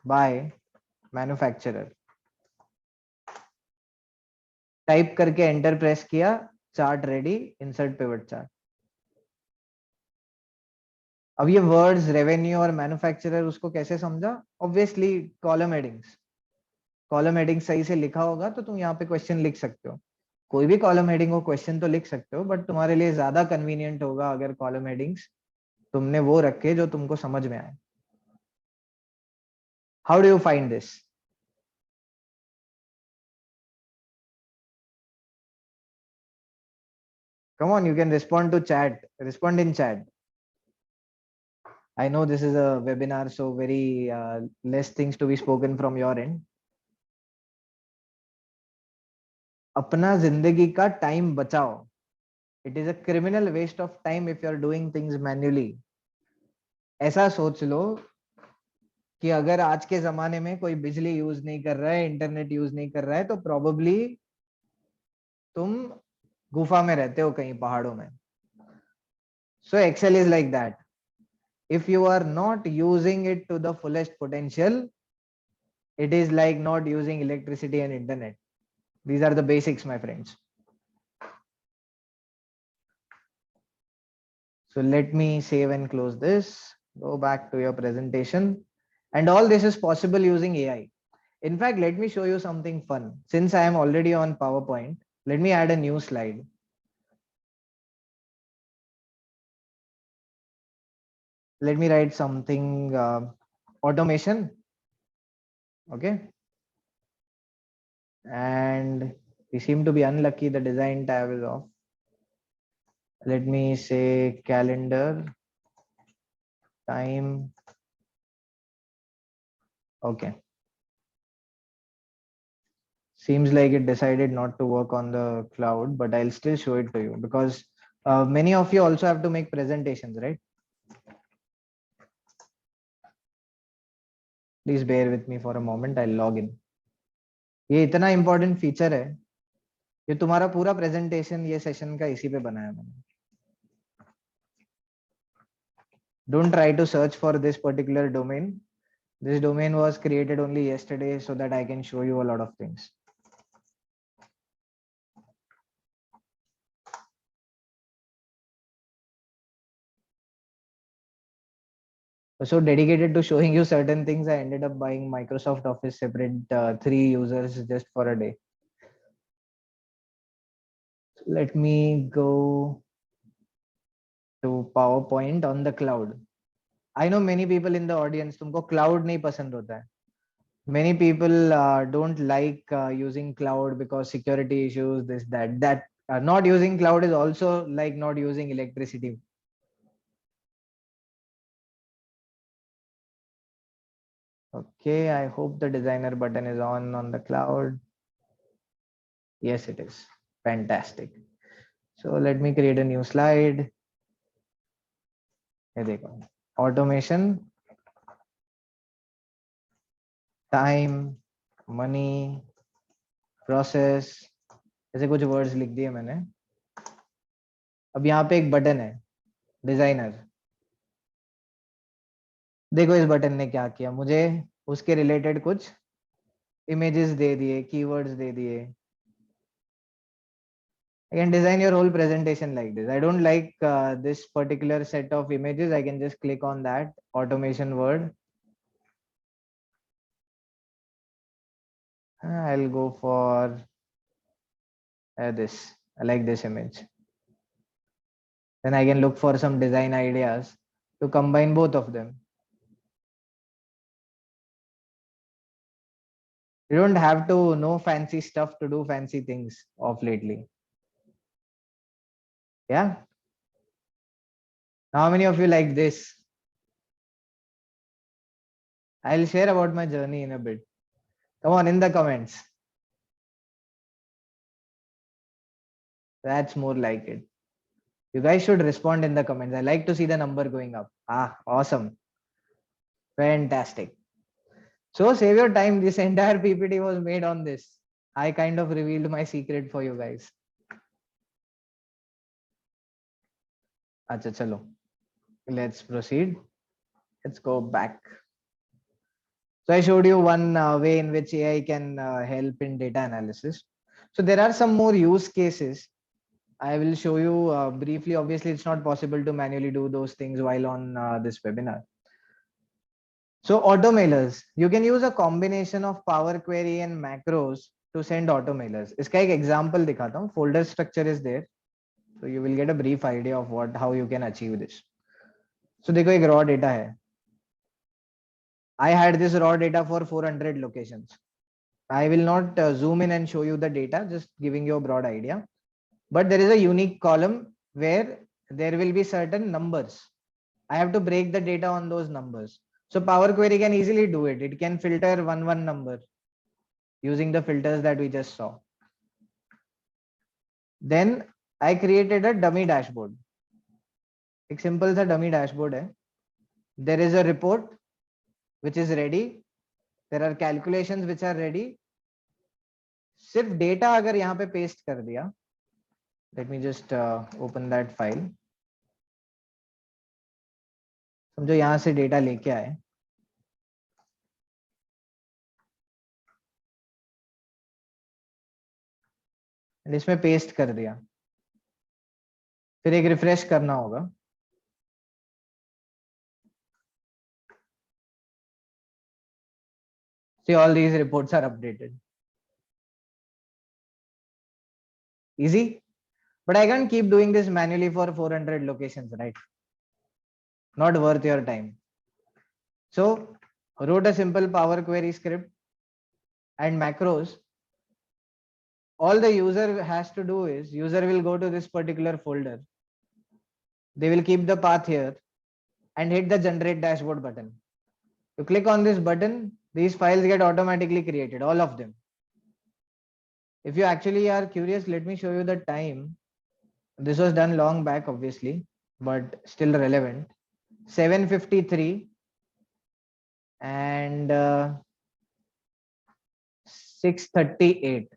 by manufacturer. Type करके एंटर प्रेस किया, chart ready, insert pivot chart. अब ये वर्ड्स रेवेन्यू और मैन्युफैक्चरर उसको कैसे समझा? Obviously column headings. Column heading सही से लिखा होगा तो तुम यहाँ पे क्वेश्चन लिख सकते हो. कोई भी कॉलम हेडिंग हो, क्वेश्चन तो लिख सकते हो, बट तुम्हारे लिए ज्यादा कन्वीनियंट होगा अगर कॉलम हेडिंग्स तुमने वो रखे जो तुमको समझ में आए. How do you find this? Come on, you can respond to chat. Respond in chat. I know this is a webinar, so very less things to be spoken from your end. अपना जिंदगी का time बचाओ. It is a criminal waste of time if you are doing things manually. ऐसा सोच लो कि अगर आज के जमाने में कोई बिजली यूज नहीं कर रहा है, इंटरनेट यूज नहीं कर रहा है, तो प्रोबेबली तुम गुफा में रहते हो कहीं पहाड़ों में. So Excel is like that. If you are not using it to the fullest potential, it is like not using electricity and internet. These are the basics, my friends. So let me save and close this. Go back to your presentation. And all this is possible using AI. In fact, let me show you something fun. Since I am already on PowerPoint, let me add a new slide. Let me write something automation. Okay. And we seem to be unlucky. The design tab is off. Let me say calendar, time. Okay. Seems like it decided not to work on the cloud, but I'll still show it to you because many of you also have to make presentations, right? Please bear with me for a moment. I'll log in. ये इतना important feature है, ये तुम्हारा पूरा presentation ये session का इसी पे बनाया मैंने. Don't try to search for this particular domain. This domain was created only yesterday so that I can show you a lot of things. So dedicated to showing you certain things, I ended up buying Microsoft Office separate 3 users just for a day. Let me go to PowerPoint on the cloud. I know many people in the audience, तुमको cloud नहीं पसंद होता है. Many people don't like using cloud because security issues, this, that. Not using cloud is also like not using electricity. Okay, I hope the designer button is on the cloud. Yes, it is. Fantastic. So let me create a new slide. Here they go. Automation, time, money, process. ऐसे कुछ words लिख दिए मैंने. अब यहाँ पे एक button है, डिजाइनर. देखो इस बटन ने क्या किया, मुझे उसके रिलेटेड कुछ इमेजेस दे दिए, कीवर्ड्स दे दिए. I can design your whole presentation like this. I don't like this particular set of images. I can just click on that automation word. I'll go for this. I like this image. Then I can look for some design ideas to combine both of them. You don't have to know fancy stuff to do fancy things of lately. Yeah. How many of you like this? I'll share about my journey in a bit. Come on, in the comments. That's more like it. You guys should respond in the comments. I like to see the number going up. Awesome. Fantastic. So save your time. This entire PPT was made on this. I kind of revealed my secret for you guys. Acha, chalo. Let's proceed. Let's go back. So I showed you one way in which AI can help in data analysis. So there are some more use cases. I will show you briefly. Obviously, it's not possible to manually do those things while on this webinar. So auto mailers, you can use a combination of Power Query and macros to send auto mailers. इसका एक example दिखाता हूँ. Folder structure is there, so you will get a brief idea of how you can achieve this. So देखो एक raw data है. I had this raw data for 400 locations. I will not zoom in and show you the data, just giving you a broad idea. But there is a unique column where there will be certain numbers. I have to break the data on those numbers. So Power Query can easily do it. It can filter one number using the filters that we just saw. Then I created a dummy dashboard. एक simple सा dummy dashboard है. There is a report which is ready. There are calculations which are ready. सिर्फ data अगर यहाँ पे paste कर दिया. Let me just open that file. समझो यहाँ से डेटा लेके आए. इसमें पेस्ट कर दिया. फिर एक रिफ्रेश करना होगा. See, all these reports are updated. Easy, but I can't keep doing this manually for 400 locations, right? Not worth your time. So wrote a simple Power Query script and macros. All the user has to do is user will go to this particular folder. They will keep the path here and hit the generate dashboard button. You click on this button, these files get automatically created, all of them. If you actually are curious, let me show you the time. This was done long back, obviously, but still relevant. 7:53 and 6:38.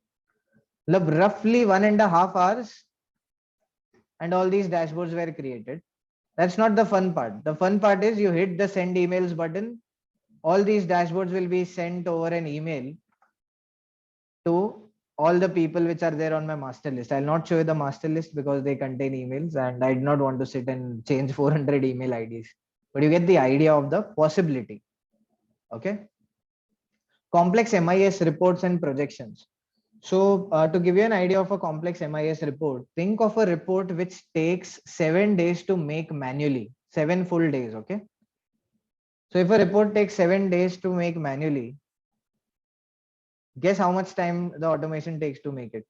Roughly 1.5 hours, and all these dashboards were created. That's not the fun part. The fun part is you hit the send emails button. All these dashboards will be sent over an email to all the people which are there on my master list. I'll not show you the master list because they contain emails and I do not want to sit and change 400 email IDs. but you get the idea of the possibility. Okay. Complex MIS reports and projections. So to give you an idea of a complex MIS report, think of a report which takes 7 days to make manually, 7 full days. Okay. So if a report takes 7 days to make manually, guess how much time the automation takes to make it,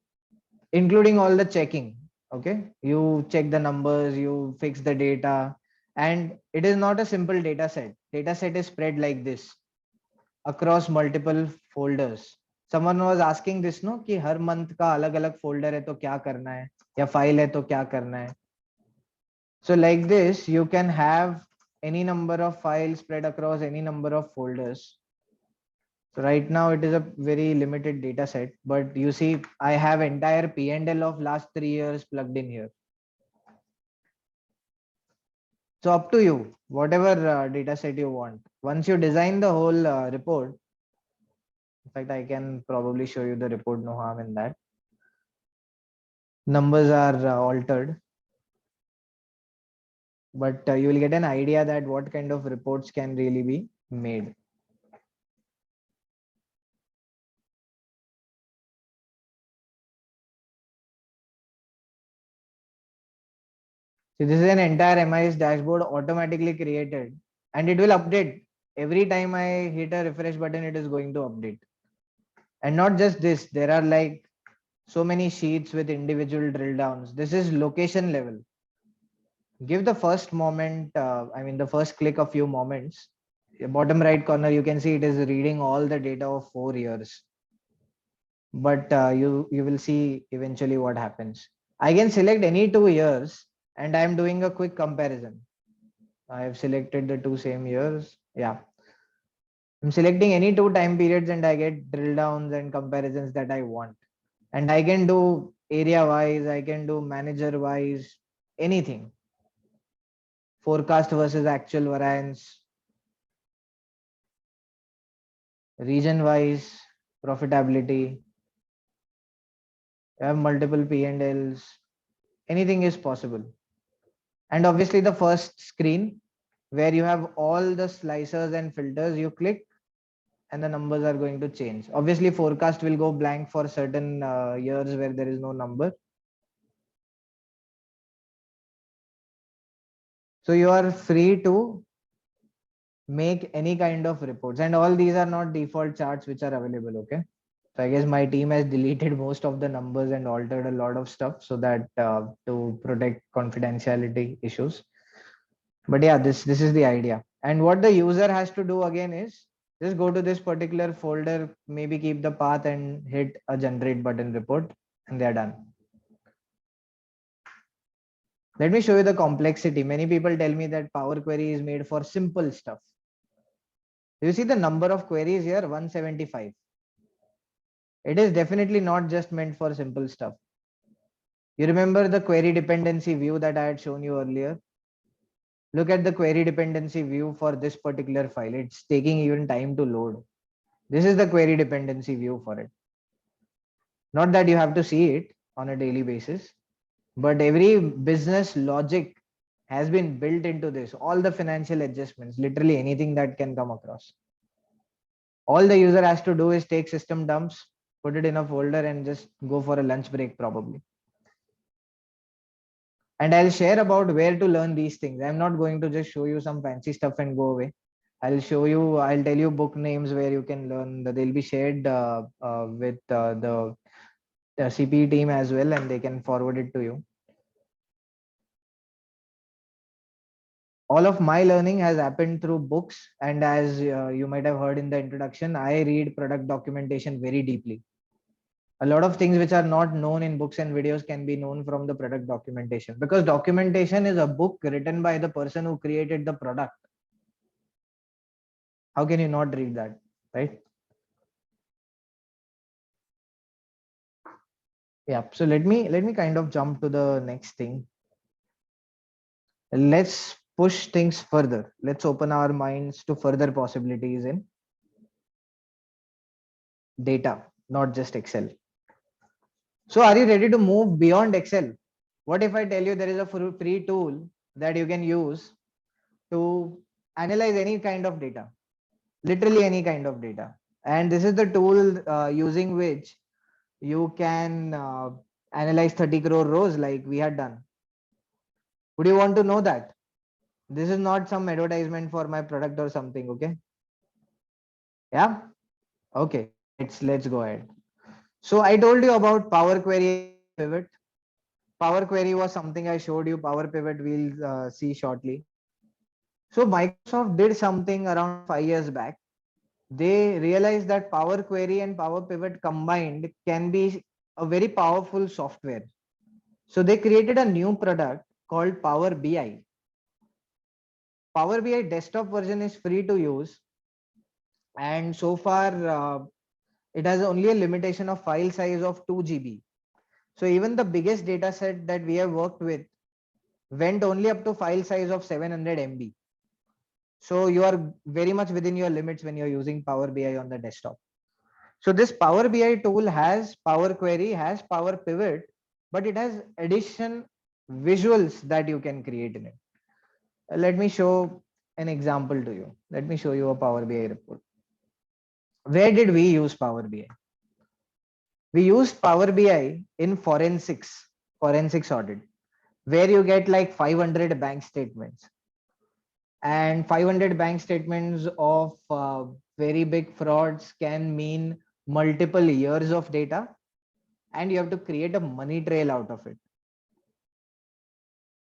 including all the checking. Okay. You check the numbers, you fix the data, and it is not a simple data set. Data set is spread like this across multiple folders. Someone was asking this, no, कि हर month का अलग अलग folder है तो क्या करना है, या file है तो क्या करना है. So like this, you can have any number of files spread across any number of folders. So right now it is a very limited data set, but you see, I have entire P&L of last 3 years plugged in here. So up to you, whatever data set you want. Once you design the whole report, in fact, I can probably show you the report, no harm in that. Numbers are altered, but you will get an idea that what kind of reports can really be made. So this is an entire MIS dashboard automatically created, and it will update every time I hit a refresh button. It is going to update. And not just this, there are like so many sheets with individual drill downs. This is location level. Give the first moment, the first click a few moments. Bottom right corner, you can see it is reading all the data of 4 years. But you will see eventually what happens. I can select any 2 years and I'm doing a quick comparison. I have selected the 2 same years. Yeah. I'm selecting any 2 time periods and I get drill downs and comparisons that I want. And I can do area wise, I can do manager wise, anything. Forecast versus actual variance, region wise, profitability. You have multiple P&Ls, anything is possible. And obviously the first screen where you have all the slicers and filters, you click and the numbers are going to change. Obviously forecast will go blank for certain years where there is no number. So you are free to make any kind of reports, and all these are not default charts which are available. Okay. So I guess my team has deleted most of the numbers and altered a lot of stuff so that to protect confidentiality issues. But yeah, this is the idea. And what the user has to do again is just go to this particular folder, maybe keep the path and hit a generate button report, and they are done. Let me show you the complexity. Many people tell me that Power Query is made for simple stuff. You see the number of queries here, 175. It is definitely not just meant for simple stuff. You remember the query dependency view that I had shown you earlier? Look at the query dependency view for this particular file. It's taking even time to load. This is the query dependency view for it. Not that you have to see it on a daily basis, but every business logic has been built into this. All the financial adjustments, literally anything that can come across. All the user has to do is take system dumps, put it in a folder and just go for a lunch break probably. And I'll share about where to learn these things. I'm not going to just show you some fancy stuff and go away. I'll tell you book names where you can learn. They'll be shared with the CPE team as well, and they can forward it to you. All of my learning has happened through books. And as you might have heard in the introduction, I read product documentation very deeply. A lot of things which are not known in books and videos can be known from the product documentation, because documentation is a book written by the person who created the product. How can you not read that, right? Yeah, so let me kind of jump to the next thing. Let's push things further. Let's open our minds to further possibilities in data, not just Excel. So are you ready to move beyond Excel? What if I tell you there is a free tool that you can use to analyze any kind of data, literally any kind of data. And this is the tool using which you can analyze 30 crore rows like we had done. Would you want to know that? This is not some advertisement for my product or something, okay? Yeah? Okay, let's go ahead. So I told you about Power Query pivot. Power Query was something I showed you. Power Pivot we'll see shortly. So Microsoft did something around 5 years back. They realized that Power Query and Power Pivot combined can be a very powerful software. So they created a new product called Power BI. Power BI desktop version is free to use, and so far it has only a limitation of file size of 2 GB. So even the biggest data set that we have worked with went only up to file size of 700 MB. So you are very much within your limits when you're using Power BI on the desktop. So this Power BI tool has Power Query, has Power Pivot, but it has addition visuals that you can create in it. Let me show an example to you. Let me show you a Power BI report. Where did we use Power BI? We used Power BI in forensics audit, where you get like 500 bank statements, and 500 bank statements of very big frauds can mean multiple years of data, and you have to create a money trail out of it.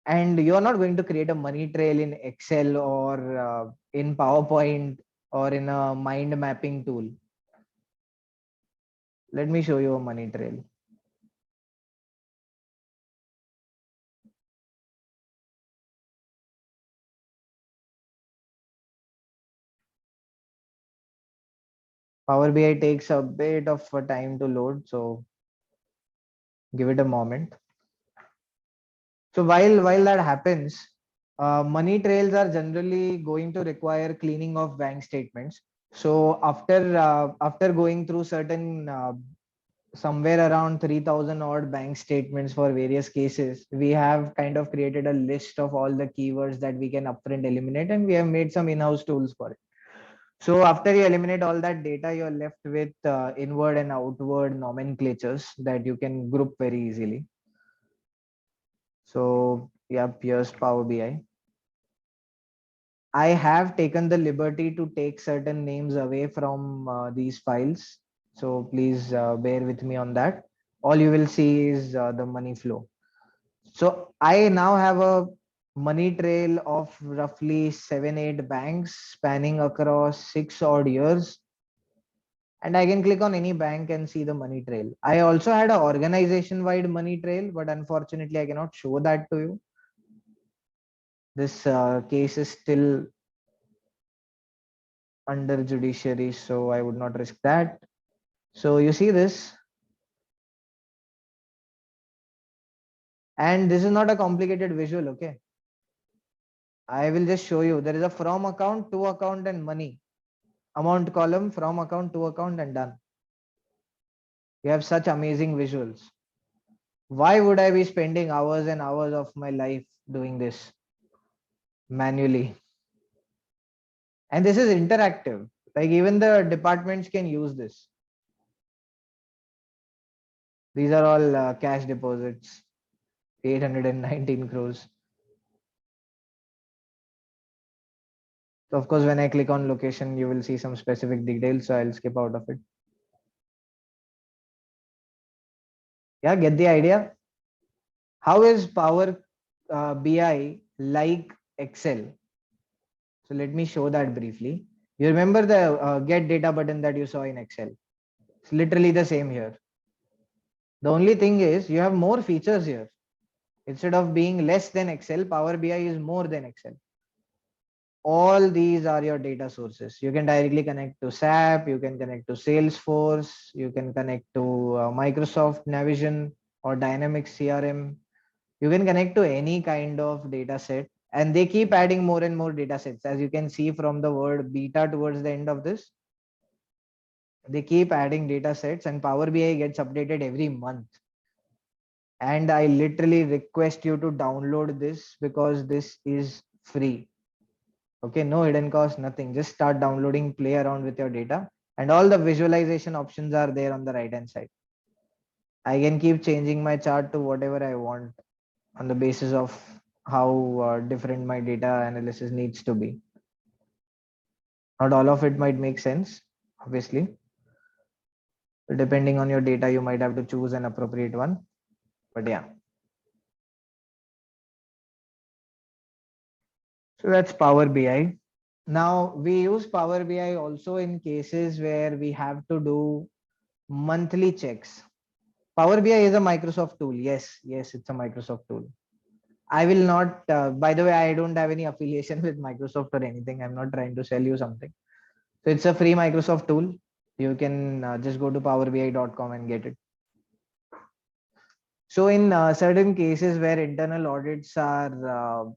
And you're not going to create a money trail in Excel or in PowerPoint or in a mind mapping tool. Let me show you a money trail. Power BI takes a bit of a time to load, so give it a moment. So while that happens, money trails are generally going to require cleaning of bank statements. So after going through certain somewhere around 3,000 odd bank statements for various cases, we have kind of created a list of all the keywords that we can upfront eliminate, and we have made some in-house tools for it. So after you eliminate all that data, you're left with inward and outward nomenclatures that you can group very easily. So yeah, here's Power BI. I have taken the liberty to take certain names away from these files. So please bear with me on that. All you will see is the money flow. So I now have a money trail of roughly 7-8 banks spanning across 6 odd years. And I can click on any bank and see the money trail. I also had an organization wide money trail, but unfortunately I cannot show that to you. This case is still under judiciary, so I would not risk that. So you see this, and this is not a complicated visual. Okay, I will just show you. There is a from account, to account, and money amount column, from account, to account, and done. You have such amazing visuals. Why would I be spending hours and hours of my life doing this manually? And this is interactive. Like even the departments can use this. These are all cash deposits, 819 crores. So of course, when I click on location, you will see some specific details. So I'll skip out of it. Yeah, get the idea. How is Power BI like Excel? So let me show that briefly. You remember the get data button that you saw in Excel? It's literally the same here. The only thing is you have more features here. Instead of being less than Excel, Power BI is more than Excel. All these are your data sources. You can directly connect to SAP, you can connect to Salesforce, you can connect to Microsoft Navision or Dynamics CRM. You can connect to any kind of data set, and they keep adding more and more data sets. As you can see from the word beta towards the end of this, they keep adding data sets, and Power BI gets updated every month. And I literally request you to download this because this is free. Okay, no hidden cost, nothing. Just start downloading, play around with your data, and all the visualization options are there on the right hand side. I can keep changing my chart to whatever I want on the basis of how different my data analysis needs to be. Not all of it might make sense, obviously. Depending on your data, you might have to choose an appropriate one. But yeah. So that's Power BI. Now we use Power BI also in cases where we have to do monthly checks. Power BI is a Microsoft tool. Yes, it's a Microsoft tool. I will not, by the way, I don't have any affiliation with Microsoft or anything. I'm not trying to sell you something. So it's a free Microsoft tool. You can just go to powerbi.com and get it. So in certain cases where internal audits are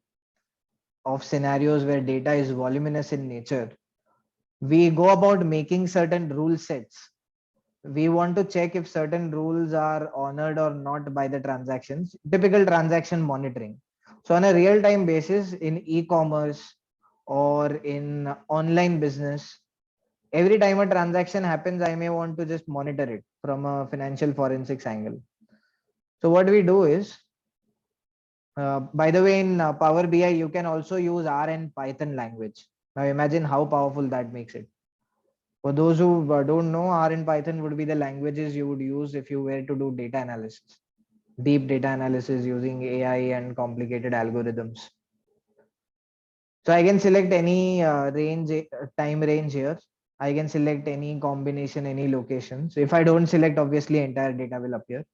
of scenarios where data is voluminous in nature, we go about making certain rule sets. We want to check if certain rules are honored or not by the transactions, typical transaction monitoring. So on a real-time basis in e-commerce or in online business, every time a transaction happens, I may want to just monitor it from a financial forensics angle. So what we do is, by the way, in Power BI, you can also use R and Python language. Now imagine how powerful that makes it. For those who don't know, R and Python would be the languages you would use if you were to do data analysis, deep data analysis using AI and complicated algorithms. So I can select any time range here. I can select any combination, any location. So if I don't select, obviously entire data will appear.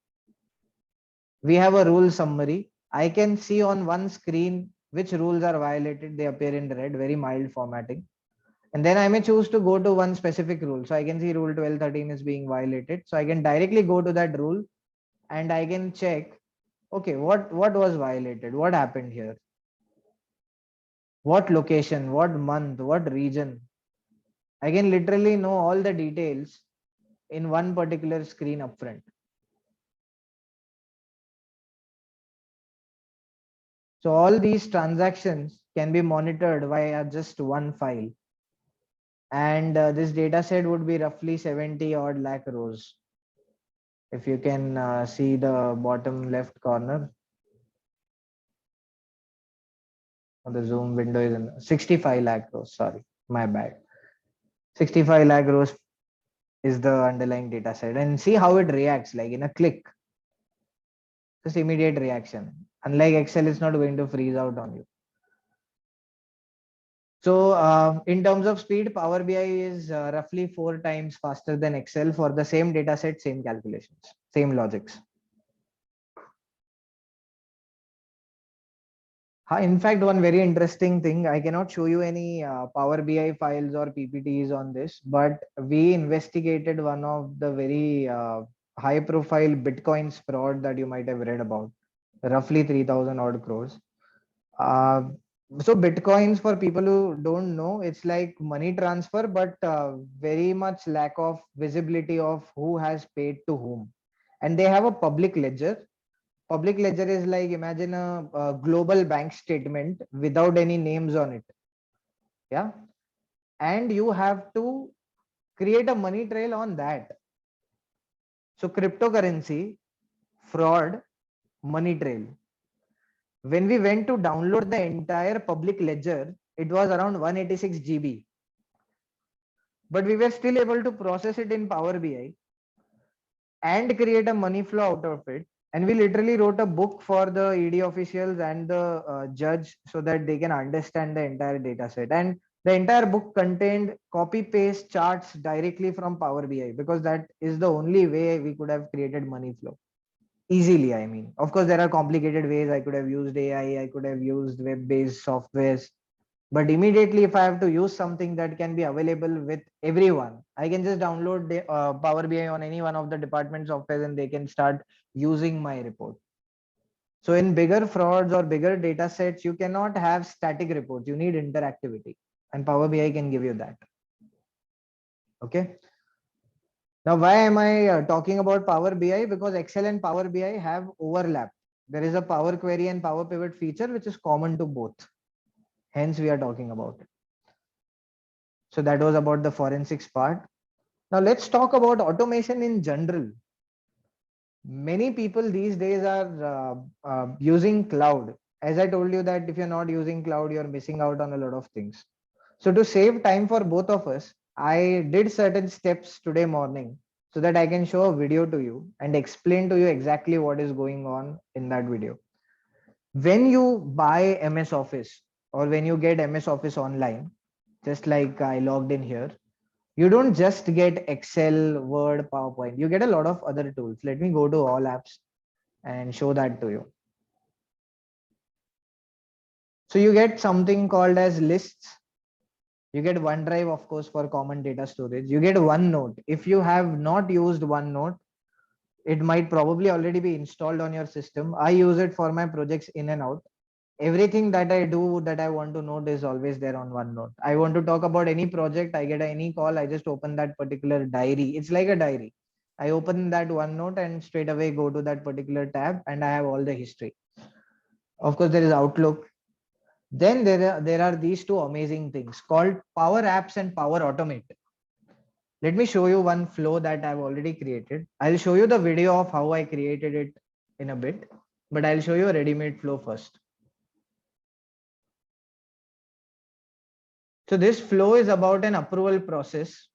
We have a rule summary. I can see on one screen which rules are violated. They appear in red, very mild formatting. And then I may choose to go to one specific rule. So I can see rule 1213 is being violated. So I can directly go to that rule and I can check, okay, what was violated? What happened here? What location, what month, what region? I can literally know all the details in one particular screen upfront. So all these transactions can be monitored via just one file. And this data set would be roughly 70 odd lakh rows. If you can see the bottom left corner, the zoom window is in 65 lakh rows. Sorry, my bad. 65 lakh rows is the underlying data set, and see how it reacts like in a click. Just immediate reaction. Unlike Excel, it's not going to freeze out on you. So in terms of speed, Power BI is roughly 4 times faster than Excel for the same data set, same calculations, same logics. In fact, one very interesting thing, I cannot show you any Power BI files or PPTs on this, but we investigated one of the very high profile Bitcoins fraud that you might have read about, roughly 3,000 odd crores. So Bitcoins, for people who don't know, it's like money transfer, but very much lack of visibility of who has paid to whom. And they have a public ledger. Public ledger is like, imagine a global bank statement without any names on it. Yeah. And you have to create a money trail on that. So cryptocurrency, fraud, money trail. When we went to download the entire public ledger, it was around 186 GB. But we were still able to process it in Power BI and create a money flow out of it. And we literally wrote a book for the ED officials and the judge so that they can understand the entire data set. And the entire book contained copy paste charts directly from Power BI, because that is the only way we could have created money flow easily. I mean, of course, there are complicated ways. I could have used AI, I could have used web-based softwares. But immediately, if I have to use something that can be available with everyone, I can just download the Power BI on any one of the department softwares and they can start using my report. So in bigger frauds or bigger data sets, you cannot have static reports. You need interactivity, and Power BI can give you that. Okay. Now, why am I talking about Power BI? Because Excel and Power BI have overlap. There is a Power Query and Power Pivot feature which is common to both. Hence, we are talking about it. So that was about the forensics part. Now let's talk about automation in general. Many people these days are using cloud. As I told you that if you're not using cloud, you're missing out on a lot of things. So to save time for both of us, I did certain steps today morning so that I can show a video to you and explain to you exactly what is going on in that video. When you buy MS Office or when you get MS Office online, just like I logged in here, you don't just get Excel, Word, PowerPoint. You get a lot of other tools. Let me go to all apps and show that to you. So you get something called as lists. You get OneDrive, of course, for common data storage. You get OneNote. If you have not used OneNote, it might probably already be installed on your system. I use it for my projects in and out. Everything that I do that I want to note is always there on OneNote. I want to talk about any project, I get any call, I just open that particular diary. It's like a diary. I open that OneNote and straight away go to that particular tab and I have all the history. Of course, there is Outlook. Then there are these two amazing things called Power Apps and Power Automate. Let me show you one flow that I've already created. I'll show you the video of how I created it in a bit, but I'll show you a ready-made flow first. So this flow is about an approval process.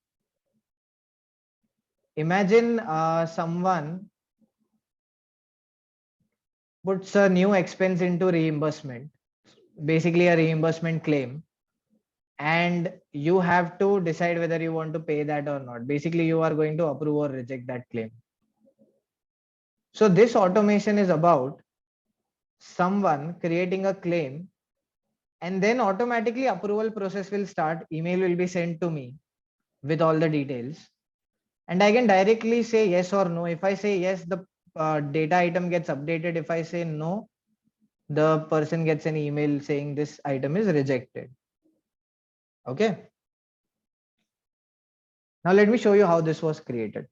Imagine someone puts a new expense into reimbursement, basically a reimbursement claim, and you have to decide whether you want to pay that or not. Basically, you are going to approve or reject that claim. So this automation is about someone creating a claim and then automatically approval process will start. Email will be sent to me with all the details. And I can directly say yes or no. If I say yes, the data item gets updated. If I say no, the person gets an email saying this item is rejected. Okay. Now let me show you how this was created.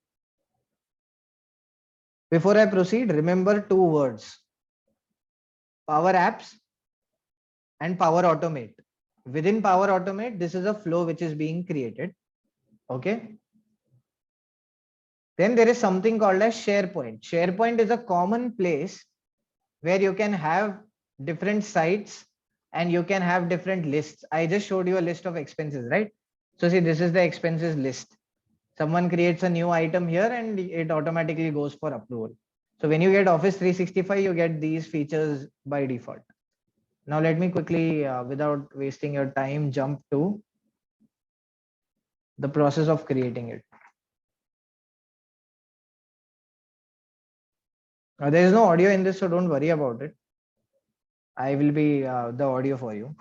Before I proceed, remember two words: Power Apps and Power Automate. Within Power Automate, this is a flow which is being created. Okay. Then there is something called as SharePoint. SharePoint is a common place where you can have different sites and you can have different lists. I just showed you a list of expenses, right? So see, this is the expenses list. Someone creates a new item here and it automatically goes for approval. So when you get Office 365, you get these features by default. Now let me quickly, without wasting your time, jump to the process of creating it. There is no audio in this, so don't worry about it. I will be the audio for you.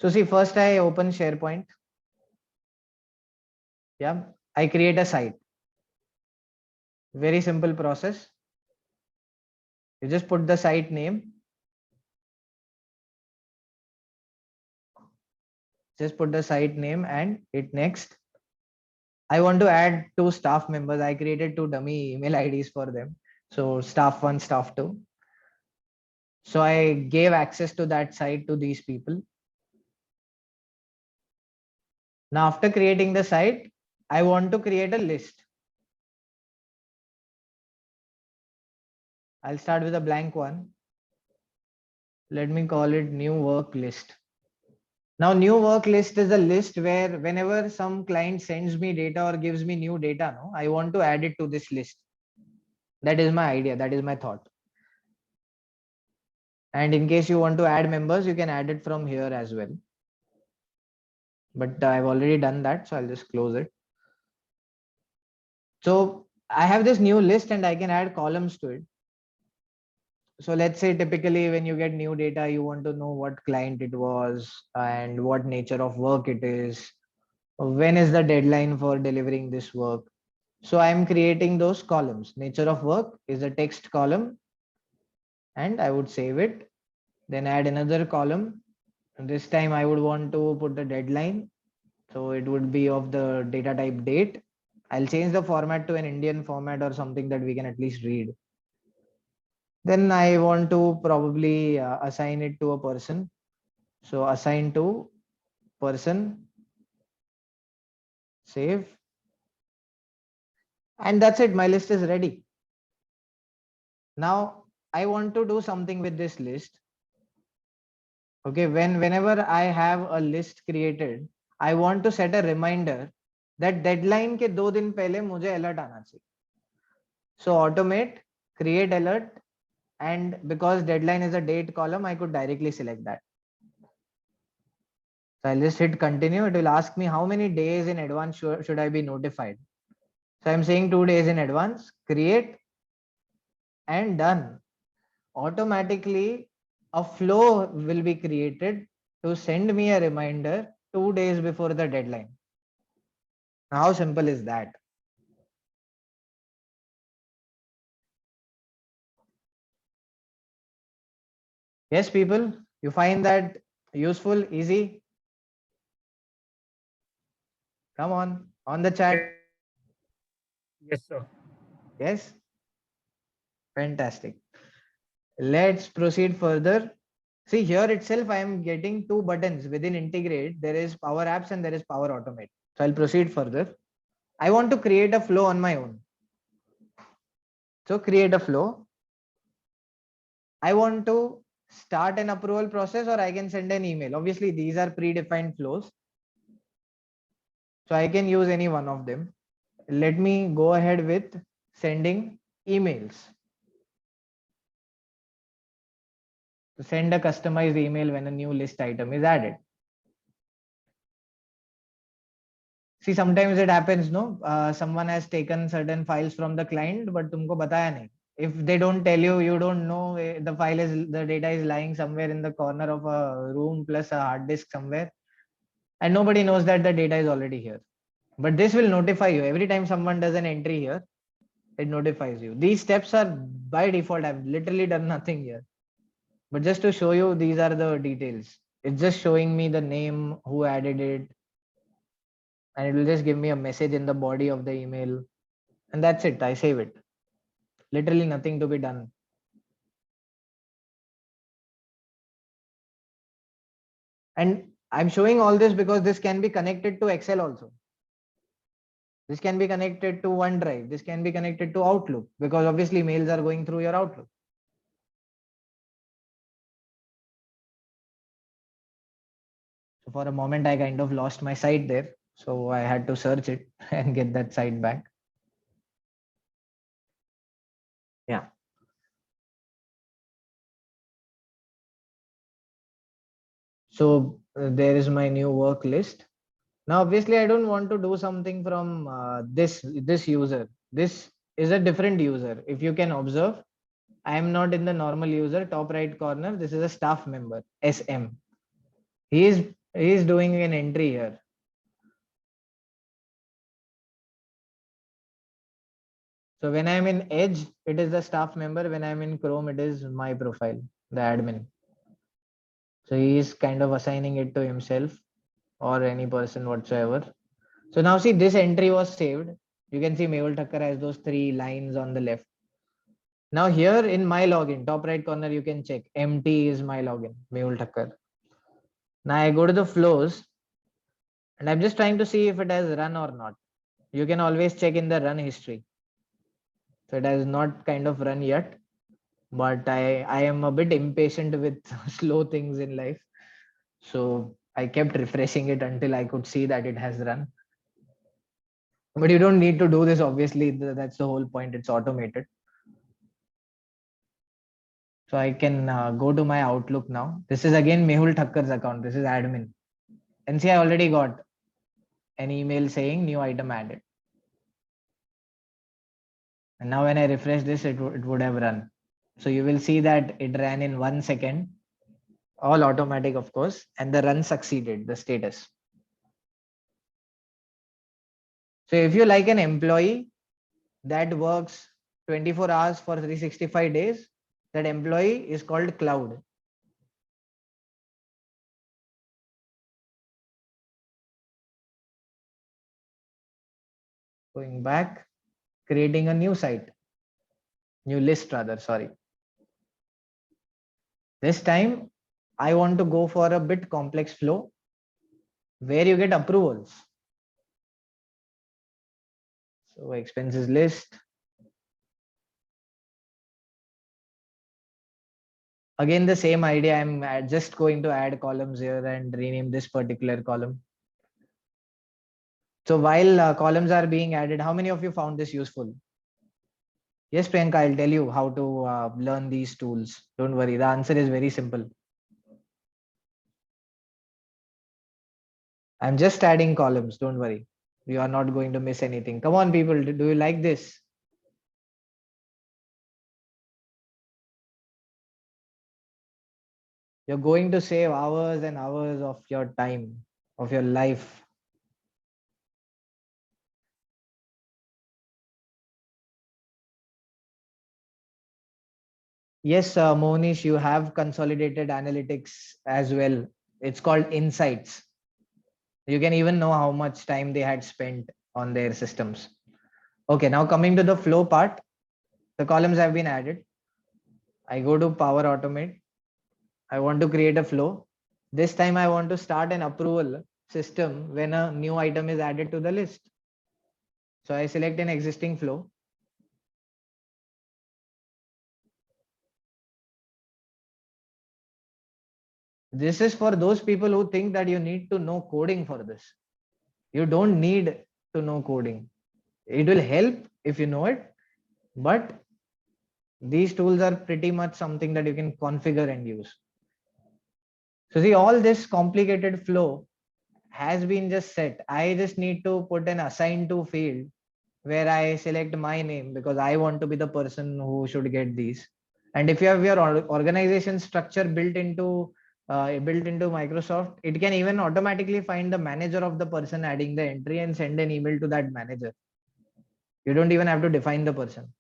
So see, first I open SharePoint. Yeah, I create a site. Very simple process. You just put the site name. Just put the site name and hit next. I want to add 2 staff members. I created 2 dummy email IDs for them. So staff 1, staff 2. So I gave access to that site to these people. Now after creating the site, I want to create a list. I'll start with a blank one. Let me call it new work list. Now new work list is a list where whenever some client sends me data or gives me new data, no, I want to add it to this list. That is my idea. That is my thought. And in case you want to add members, you can add it from here as well. But I've already done that, so I'll just close it. So I have this new list and I can add columns to it. So let's say typically when you get new data, you want to know what client it was and what nature of work it is. When is the deadline for delivering this work? So I'm creating those columns. Nature of work is a text column and I would save it. Then add another column. And this time I would want to put the deadline. So it would be of the data type date. I'll change the format to an Indian format or something that we can at least read. Then I want to probably assign it to a person. So assign to person save. And that's it. My list is ready. Now I want to do something with this list. Okay, whenever I have a list created, I want to set a reminder that deadline के 2 दिन पहले मुझे alert आना चाहिए. So automate, create alert, and because deadline is a date column, I could directly select that. So I'll just hit continue. It will ask me how many days in advance should I be notified. So I'm saying 2 days in advance, create, and done. Automatically a flow will be created to send me a reminder 2 days before the deadline. How simple is that? Yes, people, you find that useful, easy? Come on the chat. Yes, sir. Yes. Fantastic. Let's proceed further. See, here itself, I am getting 2 buttons within integrate. There is Power Apps and there is Power Automate. So I'll proceed further. I want to create a flow on my own. So create a flow. I want to start an approval process, or I can send an email. Obviously, these are predefined flows. So I can use any one of them. Let me go ahead with sending emails. To send a customized email when a new list item is added. See, sometimes it happens, no? Someone has taken certain files from the client, but तुमको बताया नहीं. If they don't tell you, you don't know the data is lying somewhere in the corner of a room plus a hard disk somewhere, and nobody knows that the data is already here. But this will notify you every time someone does an entry here. It notifies you. These steps are by default. I've literally done nothing here, but just to show you, these are the details. It's just showing me the name, who added it, and it will just give me a message in the body of the email, and that's it. I save it. Literally nothing to be done. And I'm showing all this because this can be connected to Excel also. This can be connected to OneDrive. This can be connected to Outlook, because obviously mails are going through your Outlook. So for a moment, I kind of lost my site there. So I had to search it and get that site back. Yeah. So there is my new work list. Now, obviously, I don't want to do something from this user. This is a different user. If you can observe, I am not in the normal user, top right corner. This is a staff member, SM. He is doing an entry here. So when I'm in Edge, it is the staff member. When I'm in Chrome, it is my profile, the admin. So he is kind of assigning it to himself or any person whatsoever. So now see, this entry was saved. You can see Mehul Thakkar has those 3 lines on the left. Now here in my login, top right corner, you can check empty is my login, Mehul Thakkar. Now I go to the flows and I'm just trying to see if it has run or not. You can always check in the run history. So it has not kind of run yet, but I am a bit impatient with slow things in life. So I kept refreshing it until I could see that it has run. But you don't need to do this, obviously. That's the whole point. It's automated. So I can go to my Outlook now. This is again Mehul Thakkar's account. This is admin. And see, I already got an email saying new item added. And now when I refresh this, it would have run. So you will see that it ran in 1 second, all automatic, of course, and the run succeeded, the status. So if you like an employee that works 24 hours for 365 days, that employee is called cloud. Going back, creating a new site, new list rather, sorry. This time I want to go for a bit complex flow where you get approvals. So expenses list. Again, the same idea. I'm just going to add columns here and rename this particular column. So while columns are being added, how many of you found this useful? Yes, Priyanka, I'll tell you how to learn these tools. Don't worry. The answer is very simple. I'm just adding columns. Don't worry. You are not going to miss anything. Come on, people. Do you like this? You're going to save hours and hours of your time, of your life. Yes, Monish, you have consolidated analytics as well. It's called insights. You can even know how much time they had spent on their systems. Okay, now coming to the flow part, the columns have been added. I go to Power Automate. I want to create a flow. This time I want to start an approval system when a new item is added to the list. So I select an existing flow. This is for those people who think that you need to know coding for this. You don't need to know coding. It will help if you know it, but these tools are pretty much something that you can configure and use. So see, all this complicated flow has been just set. I just need to put an assign to field where I select my name because I want to be the person who should get these. And if you have your organization structure built into Microsoft, it can even automatically find the manager of the person adding the entry and send an email to that manager. You don't even have to define the person.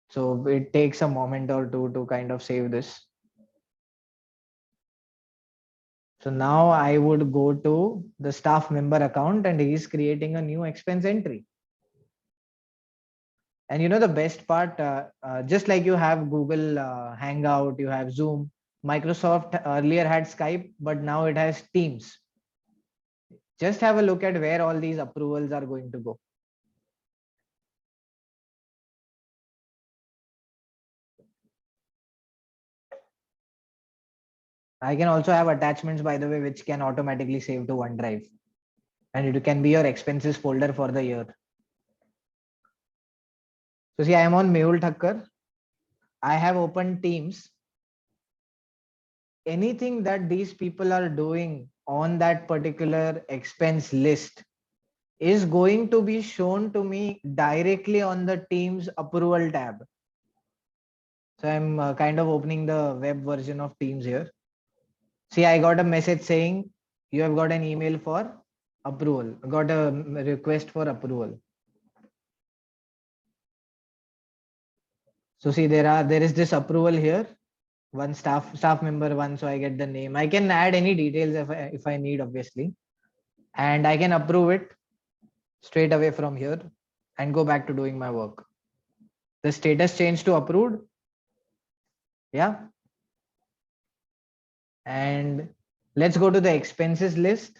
So it takes a moment or two to kind of save this. So now I would go to the staff member account and he is creating a new expense entry. And you know the best part, just like you have Google Hangout, you have Zoom, Microsoft earlier had Skype, but now it has Teams. Just have a look at where all these approvals are going to go. I can also have attachments, by the way, which can automatically save to OneDrive. And it can be your expenses folder for the year. So see, I am on Mehul Thakkar. I have opened Teams. Anything that these people are doing on that particular expense list is going to be shown to me directly on the Teams approval tab. So I'm kind of opening the web version of Teams here. See, I got a message saying you have got an email for approval, got a request for approval. So see, there is this approval here, one staff member one. So I get the name. I can add any details if I need, obviously, and I can approve it straight away from here and go back to doing my work. The status changed to approved. Yeah. And let's go to the expenses list.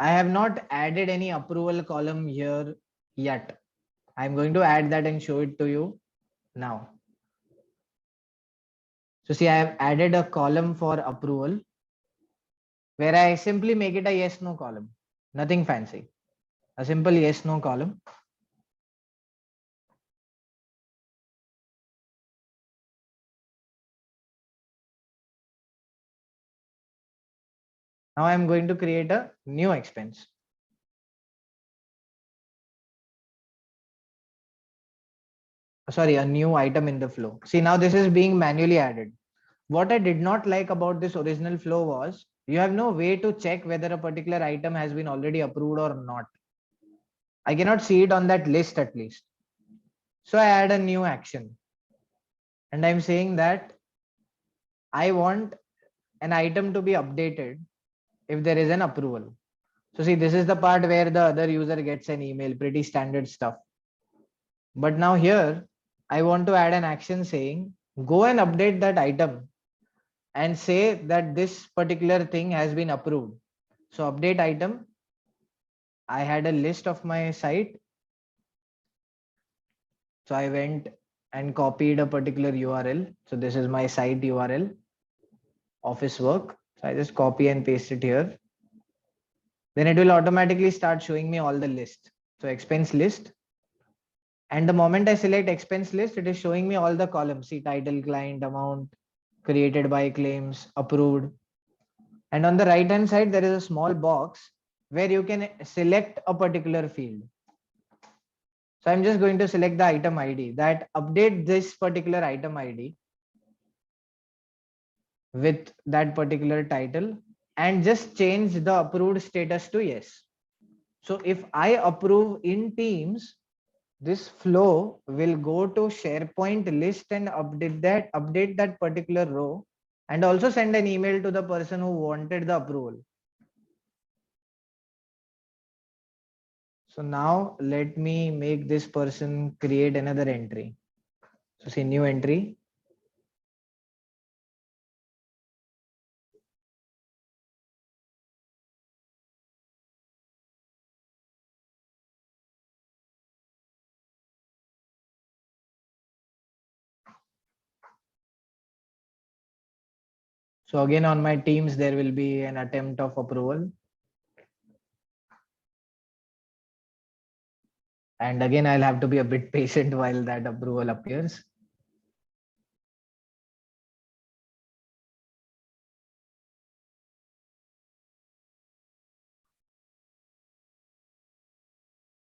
I have not added any approval column here yet. I'm going to add that and show it to you now. So see, I have added a column for approval where I simply make it a yes no column. Nothing fancy. A simple yes no column. Now I'm going to create a new expense. Sorry, a new item in the flow. See, now this is being manually added. What I did not like about this original flow was you have no way to check whether a particular item has been already approved or not. I cannot see it on that list at least. So I add a new action. And I'm saying that I want an item to be updated if there is an approval. So see, this is the part where the other user gets an email, pretty standard stuff. But now here, I want to add an action saying, go and update that item and say that this particular thing has been approved. So update item, I had a list of my site. So I went and copied a particular URL. So this is my site URL, office work. So I just copy and paste it here. Then it will automatically start showing me all the list. So expense list. And the moment I select expense list, it is showing me all the columns. See title, client, amount, created by, claims, approved. And on the right hand side, there is a small box where you can select a particular field. So I'm just going to select the item ID, that update this particular item ID with that particular title and just change the approved status to yes. So if I approve in Teams, this flow will go to SharePoint list and update that particular row, and also send an email to the person who wanted the approval. So now let me make this person create another entry. So see new entry. So again, on my Teams, there will be an attempt of approval. And again, I'll have to be a bit patient while that approval appears.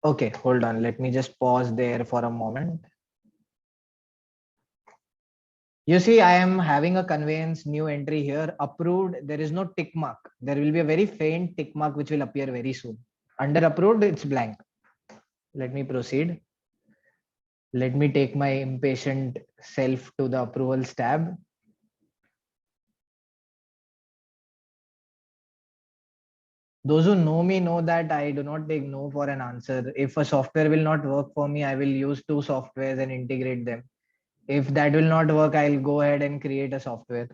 Okay, hold on. Let me just pause there for a moment. You see, I am having a conveyance new entry here, approved. There is no tick mark. There will be a very faint tick mark which will appear very soon. Under approved, it's blank. Let me proceed. Let me take my impatient self to the approvals tab. Those who know me know that I do not take no for an answer. If a software will not work for me, I will use two softwares and integrate them. If that will not work, I'll go ahead and create a software.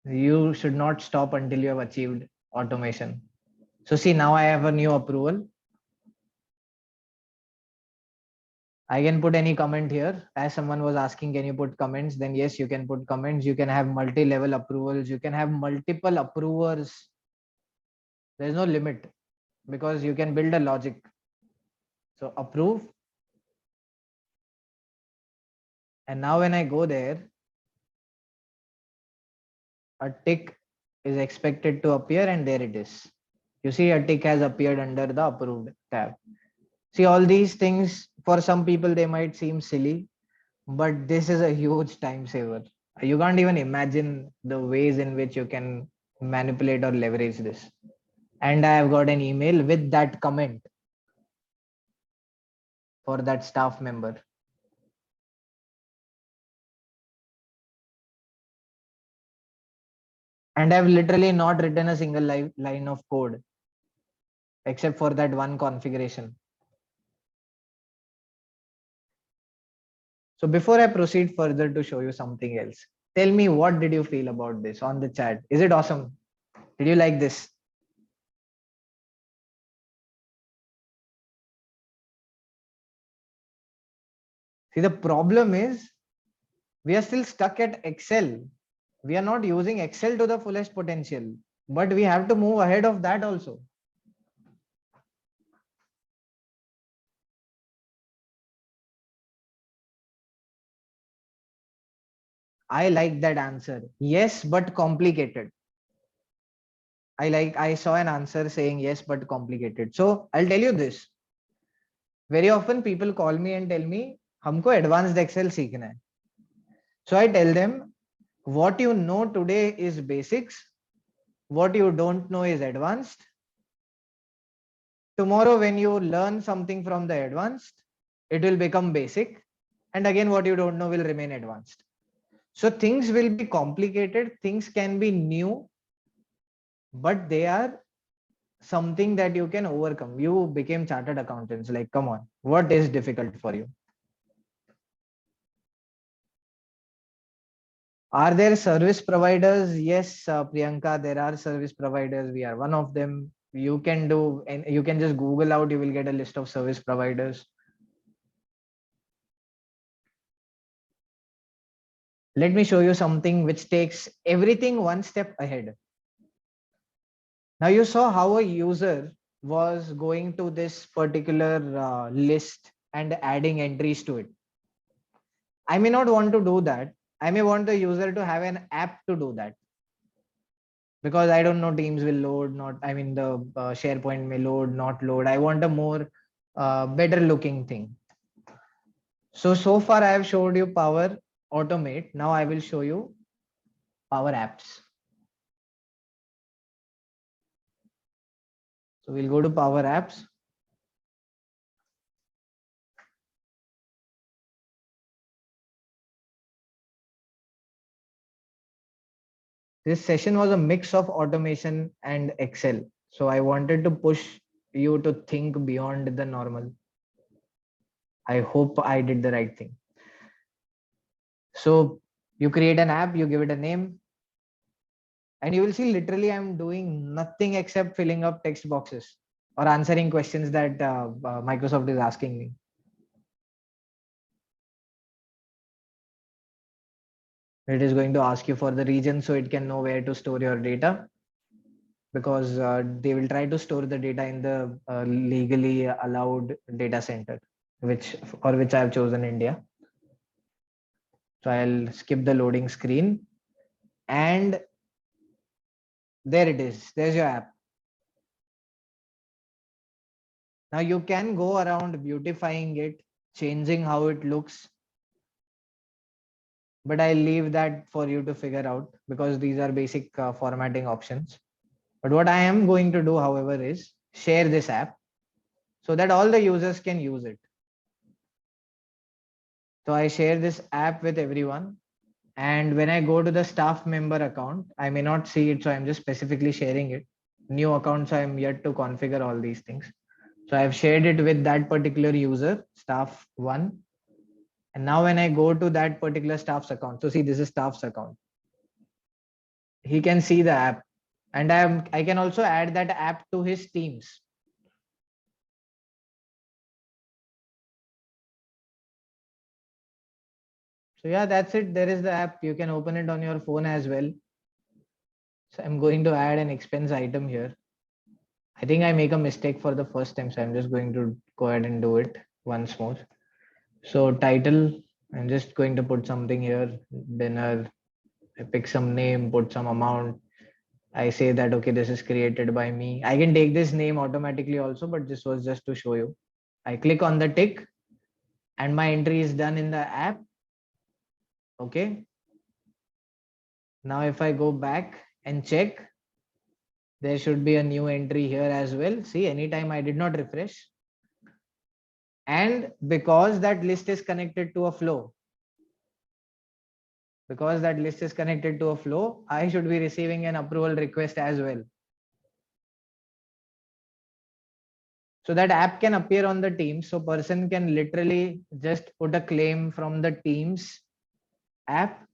You should not stop until you have achieved automation. So see, now I have a new approval. I can put any comment here. As someone was asking, can you put comments? Then yes, you can put comments. You can have multi-level approvals. You can have multiple approvers. There's no limit because you can build a logic. So approve. And now when I go there, a tick is expected to appear, and there it is. You see a tick has appeared under the approved tab. See, all these things for some people, they might seem silly, but this is a huge time saver. You can't even imagine the ways in which you can manipulate or leverage this. And I have got an email with that comment for that staff member. And I've literally not written a single line of code except for that one configuration. So before I proceed further to show you something else, tell me, what did you feel about this on the chat? Is it awesome? Did you like this? See, the problem is we are still stuck at Excel. We are not using Excel to the fullest potential, but we have to move ahead of that also. I like that answer. Yes, but complicated. I saw an answer saying yes, but complicated. So I'll tell you this. Very often people call me and tell me, हमको advanced Excel सीखना है. So I tell them, what you know today is basics. What you don't know is advanced. Tomorrow, when you learn something from the advanced, it will become basic. And again, what you don't know will remain advanced. So things will be complicated. Things can be new, but they are something that you can overcome. You became chartered accountants. Like, come on, what is difficult for you? Are there service providers? Yes, Priyanka, there are service providers. We are one of them. You can do, and you can just Google out, you will get a list of service providers. Let me show you something which takes everything one step ahead. Now you saw how a user was going to this particular list and adding entries to it. I may not want to do that. I may want the user to have an app to do that. Because I don't know, Teams will load, not, I mean, the SharePoint may load, not load. I want a more better looking thing. So far I have showed you Power Automate. Now I will show you Power Apps. So we'll go to Power Apps. This session was a mix of automation and Excel. So I wanted to push you to think beyond the normal. I hope I did the right thing. So you create an app, you give it a name, and you will see literally I'm doing nothing except filling up text boxes or answering questions that Microsoft is asking me. It is going to ask you for the region so it can know where to store your data, because they will try to store the data in the legally allowed data center, which I have chosen India. So I'll skip the loading screen, and there it is. There's your app. Now you can go around beautifying it, changing how it looks, but I'll leave that for you to figure out because these are basic formatting options. But what I am going to do, however, is share this app so that all the users can use it. So I share this app with everyone. And when I go to the staff member account, I may not see it. So I'm just specifically sharing it. New accounts, I'm yet to configure all these things. So I've shared it with that particular user, staff 1. And now when I go to that particular staff's account, so see, this is staff's account. He can see the app, and I can also add that app to his Teams. So yeah, that's it. There is the app. You can open it on your phone as well. So I'm going to add an expense item here. I think I make a mistake for the first time. So I'm just going to go ahead and do it once more. So title, I'm just going to put something here, dinner. I pick some name, put some amount. I say that, okay, this is created by me. I can take this name automatically also, but this was just to show you. I click on the tick and my entry is done in the app. Okay. Now if I go back and check, there should be a new entry here as well. See, anytime I did not refresh. And because that list is connected to a flow, I should be receiving an approval request as well. So that app can appear on the Teams. So person can literally just put a claim from the Teams app.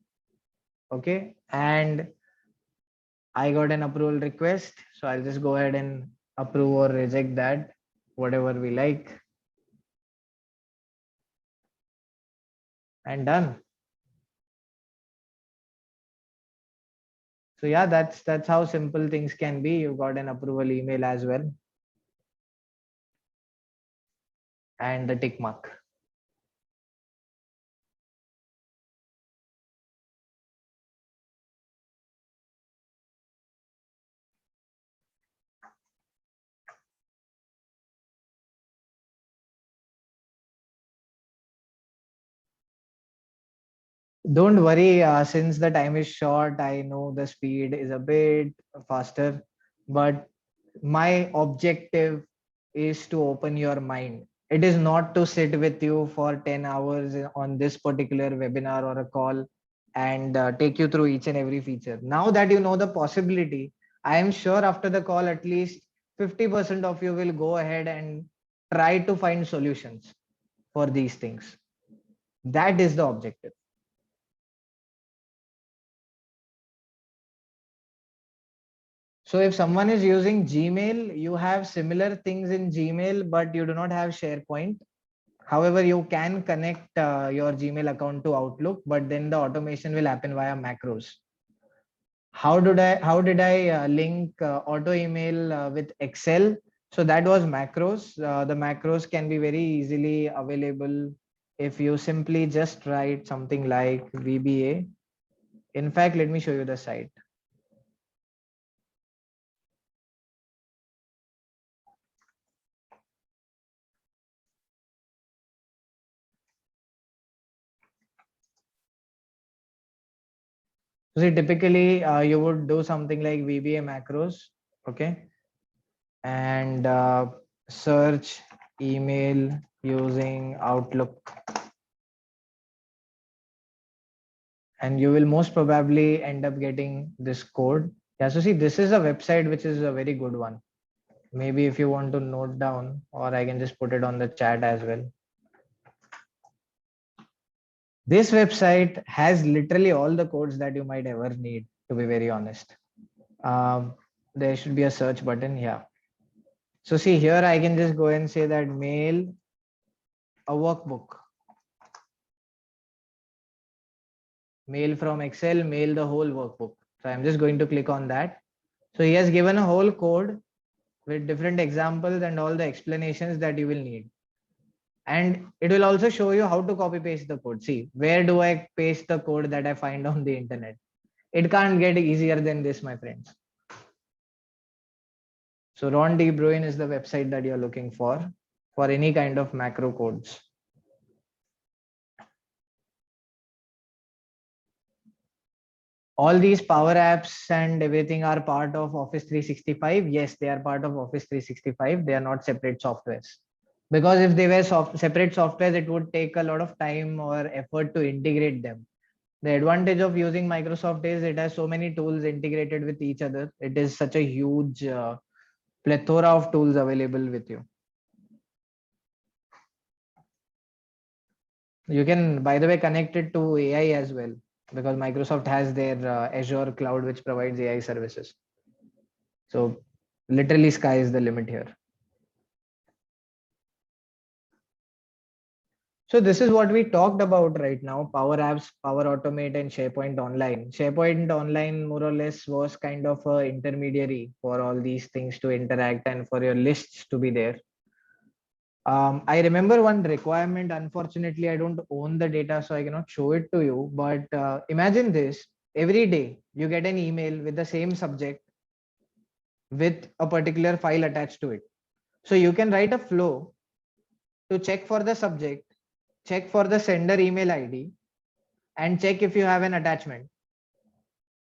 Okay. And I got an approval request. So I'll just go ahead and approve or reject that, whatever we like. And done. So yeah, that's how simple things can be. You've got an approval email as well. And the tick mark. Don't worry, since the time is short, I know the speed is a bit faster, but my objective is to open your mind. It is not to sit with you for 10 hours on this particular webinar or a call and take you through each and every feature. Now that you know the possibility, I am sure after the call, at least 50% of you will go ahead and try to find solutions for these things. That is the objective. So if someone is using Gmail, you have similar things in Gmail, but you do not have SharePoint. However, you can connect your Gmail account to Outlook, but then the automation will happen via macros. How did I link auto email with Excel? So that was macros. The macros can be very easily available if you simply just write something like VBA. In fact, let me show you the site. See, typically you would do something like VBA macros, okay, and search email using Outlook, and you will most probably end up getting this code. Yeah, so see, this is a website which is a very good one. Maybe if you want to note down, or I can just put it on the chat as well. This website has literally all the codes that you might ever need, to be very honest. There should be a search button here. So see here, I can just go and say that mail a workbook. Mail from Excel, mail the whole workbook. So I'm just going to click on that. So he has given a whole code with different examples and all the explanations that you will need. And it will also show you how to copy paste the code. See, where do I paste the code that I find on the internet? It can't get easier than this, my friends. So Ron De Bruin is the website that you're looking for any kind of macro codes. All these Power Apps and everything are part of Office 365. Yes, they are part of Office 365. They are not separate softwares. Because if they were separate softwares, it would take a lot of time or effort to integrate them. The advantage of using Microsoft is it has so many tools integrated with each other. It is such a huge plethora of tools available with you. You can, by the way, connect it to AI as well, because Microsoft has their Azure cloud, which provides AI services. So literally sky is the limit here. So this is what we talked about right now: Power Apps, Power Automate, and SharePoint Online. SharePoint Online more or less was kind of an intermediary for all these things to interact and for your lists to be there. I remember one requirement. Unfortunately, I don't own the data, so I cannot show it to you. But imagine this: every day you get an email with the same subject with a particular file attached to it. So you can write a flow to check for the subject, check for the sender email ID, and check if you have an attachment.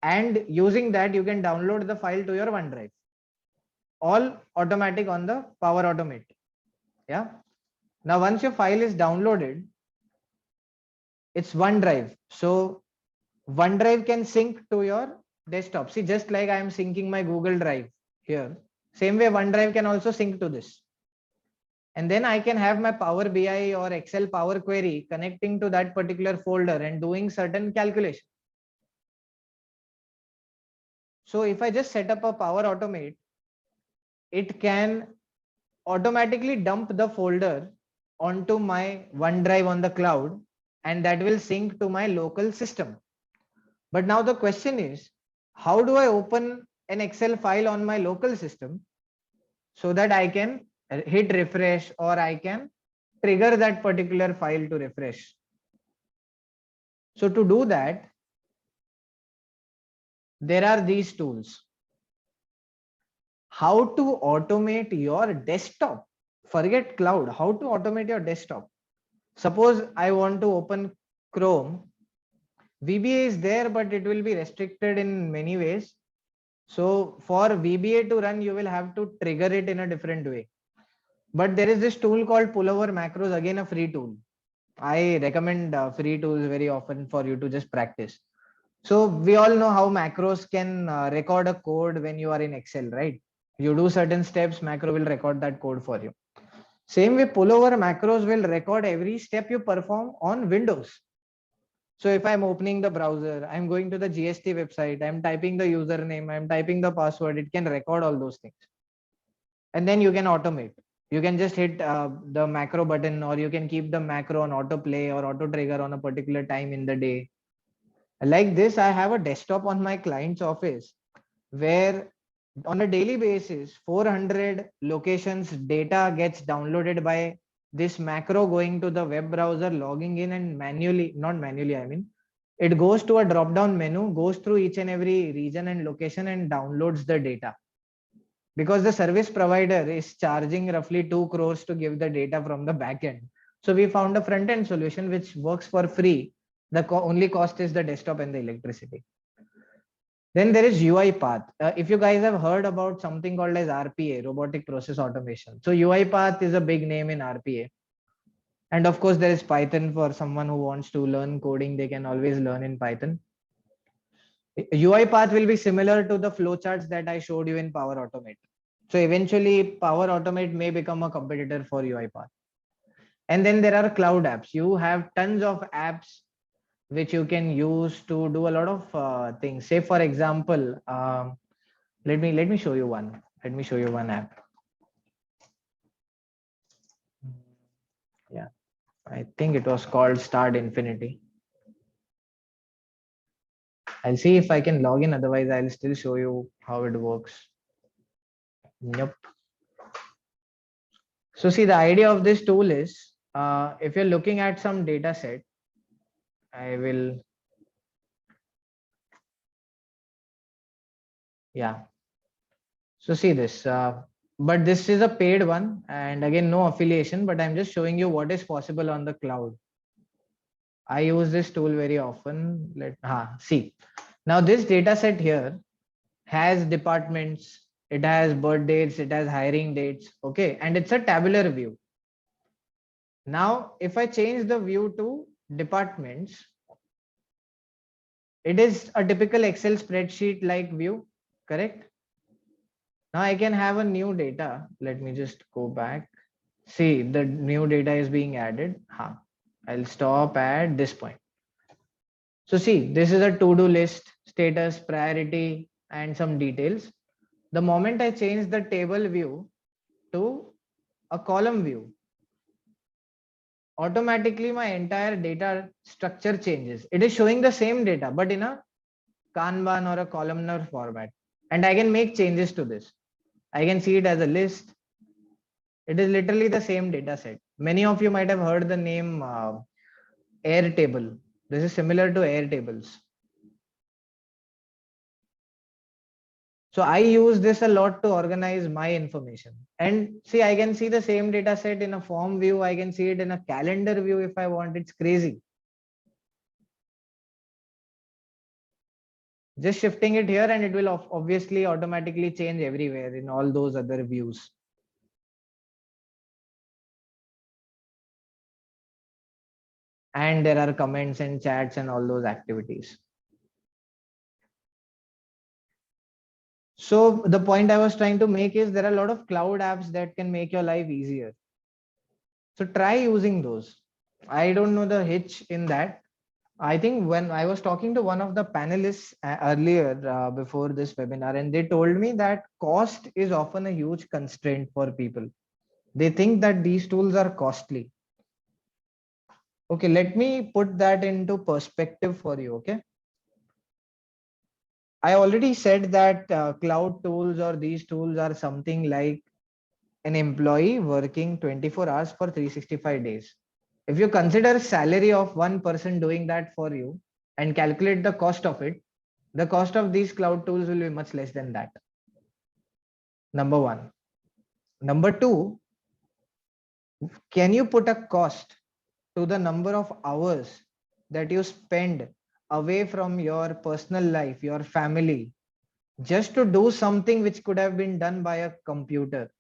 And using that, you can download the file to your OneDrive. All automatic on the Power Automate. Yeah. Now, once your file is downloaded, it's OneDrive. So OneDrive can sync to your desktop. See, just like I am syncing my Google Drive here, same way OneDrive can also sync to this. And then I can have my Power BI or Excel Power Query connecting to that particular folder and doing certain calculation. So if I just set up a Power Automate, it can automatically dump the folder onto my OneDrive on the cloud, and that will sync to my local system. But now the question is, how do I open an Excel file on my local system so that I can hit refresh, or I can trigger that particular file to refresh? So to do that, there are these tools. How to automate your desktop? Forget cloud. How to automate your desktop? Suppose I want to open Chrome. VBA is there, but it will be restricted in many ways. So for VBA to run, you will have to trigger it in a different way. But there is this tool called Pullover Macros, again a free tool. I recommend free tools very often for you to just practice. So we all know how macros can record a code when you are in Excel, right? You do certain steps, macro will record that code for you. Same way, Pullover Macros will record every step you perform on Windows. So if I'm opening the browser, I'm going to the GST website, I'm typing the username, I'm typing the password, it can record all those things. And then you can automate. You can just hit the macro button, or you can keep the macro on autoplay or auto trigger on a particular time in the day. Like this, I have a desktop on my client's office where on a daily basis, 400 locations data gets downloaded by this macro going to the web browser, logging in, and manually, not manually, I mean, it goes to a drop down menu, goes through each and every region and location and downloads the data. Because the service provider is charging roughly 2 crores to give the data from the backend. So we found a front end solution which works for free. The only cost is the desktop and the electricity. Then there is UiPath. If you guys have heard about something called as RPA, robotic process automation. So UiPath is a big name in RPA. And of course, there is Python for someone who wants to learn coding. They can always learn in Python. UiPath will be similar to the flowcharts that I showed you in Power Automate. So eventually Power Automate may become a competitor for UiPath. And then there are cloud apps. You have tons of apps which you can use to do a lot of things. Say for example, let me show you one. Let me show you one app. Yeah, I think it was called Start Infinity. I'll see if I can log in. Otherwise, I'll still show you how it works. Nope. So see, the idea of this tool is, if you're looking at some data set, I will, yeah. So see this, but this is a paid one, and again, no affiliation, but I'm just showing you what is possible on the cloud. I use this tool very often. See, now this data set here has departments, it has birth dates, it has hiring dates, okay, and it's a tabular view. Now, if I change the view to departments, it is a typical Excel spreadsheet like view, correct? Now I can have a new data. Let me just go back. See, the new data is being added. I'll stop at this point. So see, this is a to-do list, status, priority, and some details. The moment I change the table view to a column view, automatically my entire data structure changes. It is showing the same data, but in a Kanban or a columnar format. And I can make changes to this. I can see it as a list. It is literally the same data set. Many of you might have heard the name Airtable. This is similar to Airtables. So I use this a lot to organize my information. And see, I can see the same data set in a form view. I can see it in a calendar view if I want. It's crazy. Just shifting it here and it will obviously automatically change everywhere in all those other views. And there are comments and chats and all those activities. So the point I was trying to make is there are a lot of cloud apps that can make your life easier. So try using those. I don't know the hitch in that. I think when I was talking to one of the panelists earlier before this webinar, and they told me that cost is often a huge constraint for people. They think that these tools are costly. Okay, let me put that into perspective for you, okay? I already said that cloud tools or these tools are something like an employee working 24 hours for 365 days. If you consider salary of one person doing that for you and calculate the cost of it, the cost of these cloud tools will be much less than that. Number one. Number two, can you put a cost to the number of hours that you spend away from your personal life, your family, just to do something which could have been done by a computer?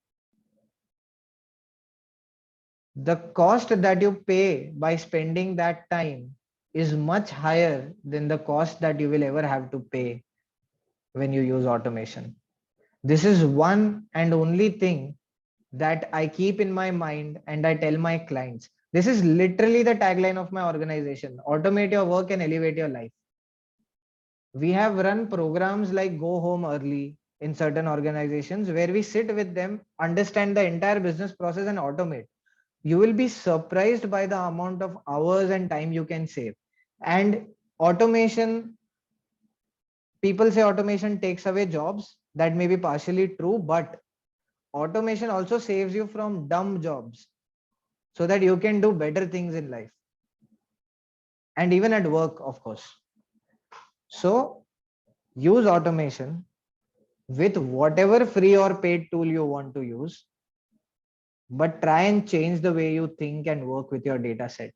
The cost that you pay by spending that time is much higher than the cost that you will ever have to pay when you use automation. This is one and only thing that I keep in my mind and I tell my clients. This is literally the tagline of my organization: automate your work and elevate your life. We have run programs like Go Home Early in certain organizations where we sit with them, understand the entire business process and automate. You will be surprised by the amount of hours and time you can save. And automation, people say automation takes away jobs. That may be partially true, but automation also saves you from dumb jobs so that you can do better things in life and even at work, of course. So use automation with whatever free or paid tool you want to use, but try and change the way you think and work with your data set.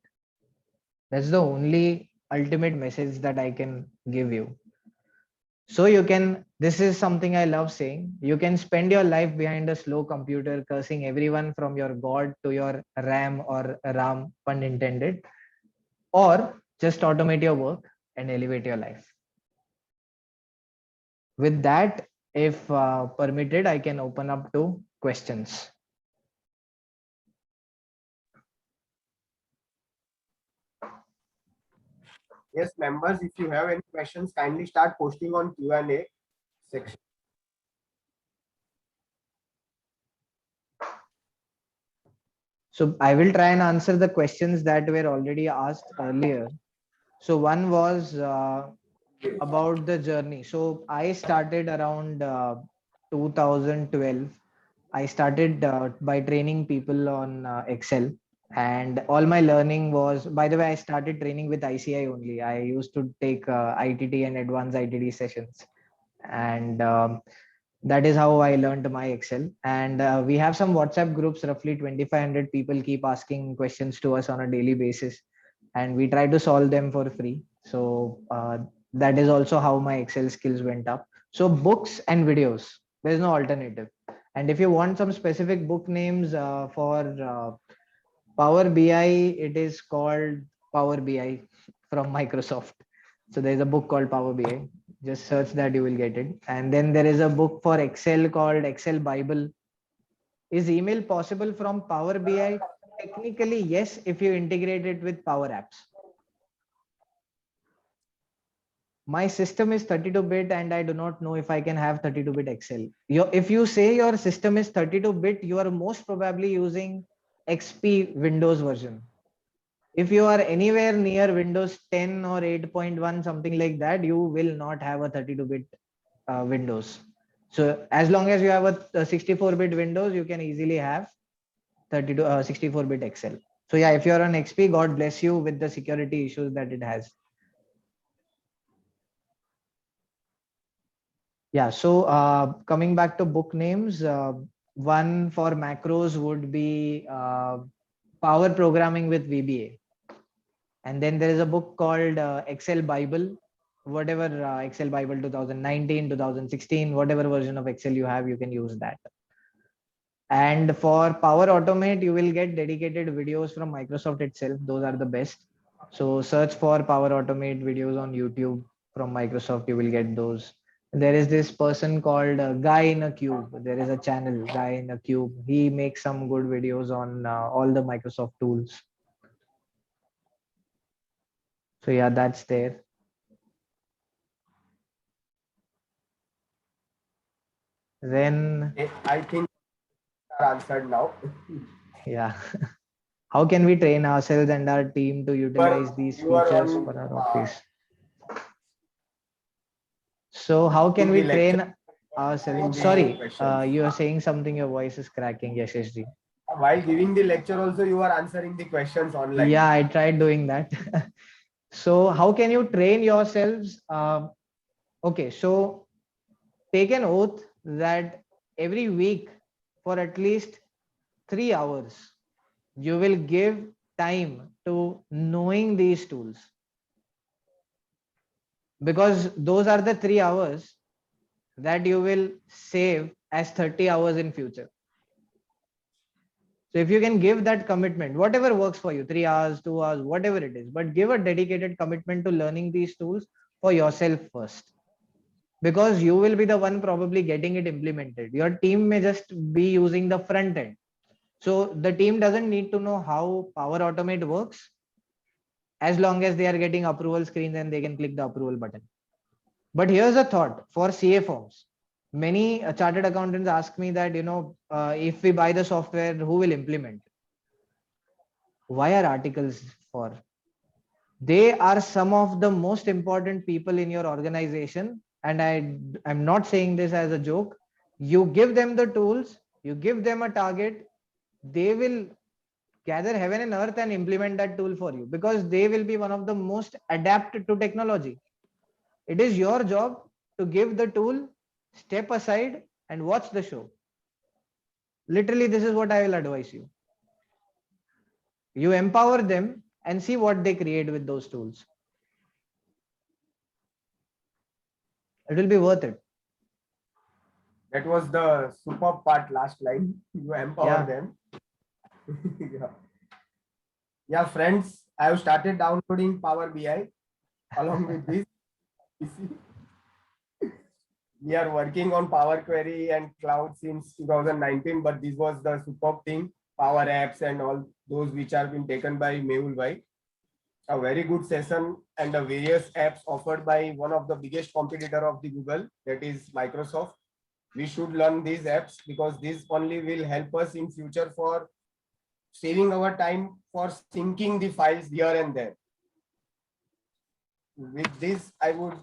That's the only ultimate message that I can give you. So you can, this is something I love saying, you can spend your life behind a slow computer cursing everyone from your God to your RAM or RAM, pun intended, or just automate your work and elevate your life. With that, if permitted, I can open up to questions. Yes, members, if you have any questions, kindly start posting on Q&A section. So I will try and answer the questions that were already asked earlier. So one was about the journey. So I started around 2012. I started by training people on Excel, and all my learning was, by the way, I started training with ICI only. I used to take ITT and advanced ITT sessions, and that is how I learned my Excel. And we have some WhatsApp groups, roughly 2,500 people keep asking questions to us on a daily basis, and we try to solve them for free. So that is also how my Excel skills went up. So books and videos, there's no alternative. And if you want some specific book names for Power BI, it is called Power BI from Microsoft. So there's a book called Power BI. Just search that, you will get it. And then there is a book for Excel called Excel Bible. Is email possible from Power BI? Technically, yes, if you integrate it with Power Apps. My system is 32-bit and I do not know if I can have 32-bit Excel. If you say your system is 32-bit, you are most probably using XP Windows version. If you are anywhere near Windows 10 or 8.1, something like that, you will not have a 32-bit Windows. So as long as you have a 64-bit Windows, you can easily have 64-bit Excel. So yeah, if you're on XP, God bless you with the security issues that it has. Yeah, so coming back to book names, one for macros would be Power Programming with VBA. And then there is a book called Excel Bible, whatever Excel Bible 2019, 2016, whatever version of Excel you have, you can use that. And for Power Automate, you will get dedicated videos from Microsoft itself. Those are the best. So search for Power Automate videos on YouTube from Microsoft, you will get those. There is this person called Guy in a Cube. There is a channel, Guy in a Cube. He makes some good videos on all the Microsoft tools. So yeah, that's there. Then I think are answered now. yeah. How can we train ourselves and our team to utilize these features for our office? So how can we train ourselves? Sorry, you are saying something, your voice is cracking, Yashashji. While giving the lecture also, you are answering the questions online. Yeah, I tried doing that. So how can you train yourselves? Okay, so take an oath that every week for at least 3 hours, you will give time to knowing these tools. Because those are the 3 hours that you will save as 30 hours in future. So if you can give that commitment, whatever works for you, 3 hours, 2 hours, whatever it is, but give a dedicated commitment to learning these tools for yourself first. Because you will be the one probably getting it implemented. Your team may just be using the front end. So the team doesn't need to know how Power Automate works, as long as they are getting approval screens and they can click the approval button. But here's a thought for CA firms. Many chartered accountants ask me that, if we buy the software, who will implement? Why are articles for? They are some of the most important people in your organization. And I'm not saying this as a joke. You give them the tools, you give them a target, they will gather heaven and earth and implement that tool for you, because they will be one of the most adapted to technology. It is your job to give the tool, step aside and watch the show. Literally, this is what I will advise you. You empower them and see what they create with those tools. It will be worth it. That was the superb part, last line. You empower them. Yeah, friends, I have started downloading Power BI along with this. We are working on Power Query and Cloud since 2019, but this was the superb thing, Power Apps and all those which have been taken by Mehul Bhai. A very good session, and the various apps offered by one of the biggest competitor of the Google, that is Microsoft. We should learn these apps because this only will help us in future for saving our time for syncing the files here and there. With this, I would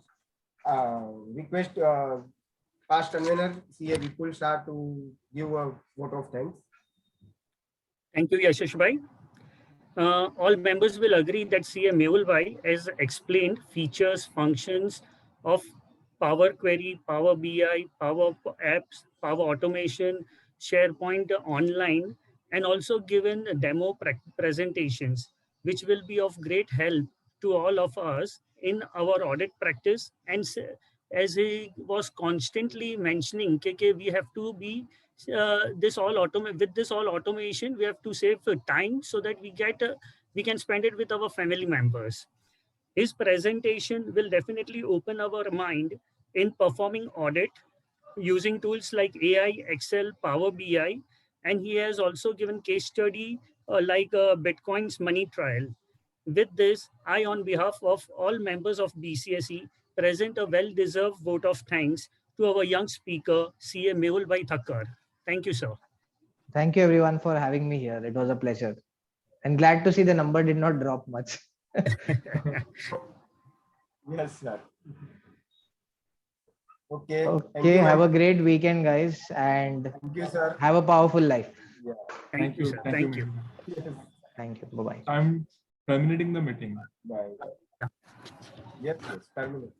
request past convener CA Vipul Shah to give a vote of thanks. Thank you, Yashish Bhai. All members will agree that CA Mehul Bhai has explained features, functions of Power Query, Power BI, Power Apps, Power Automation, SharePoint Online, and also given demo presentations, which will be of great help to all of us in our audit practice. And as he was constantly mentioning, KK, we have to be with this all automation, we have to save time so that we can spend it with our family members. His presentation will definitely open our mind in performing audit using tools like AI, Excel, Power BI, and he has also given case study like Bitcoin's money trial. With this, I, on behalf of all members of BCSE, present a well-deserved vote of thanks to our young speaker, CA Mehul Bhai Thakkar. Thank you, sir. Thank you everyone for having me here. It was a pleasure. And glad to see the number did not drop much. Yes, sir. Okay. Okay, have a great weekend, guys, and thank you, sir. Have a powerful life. Yeah. Thank you, sir. Thank you. Thank you. Bye-bye. I'm terminating the meeting. Bye. Yes, terminate.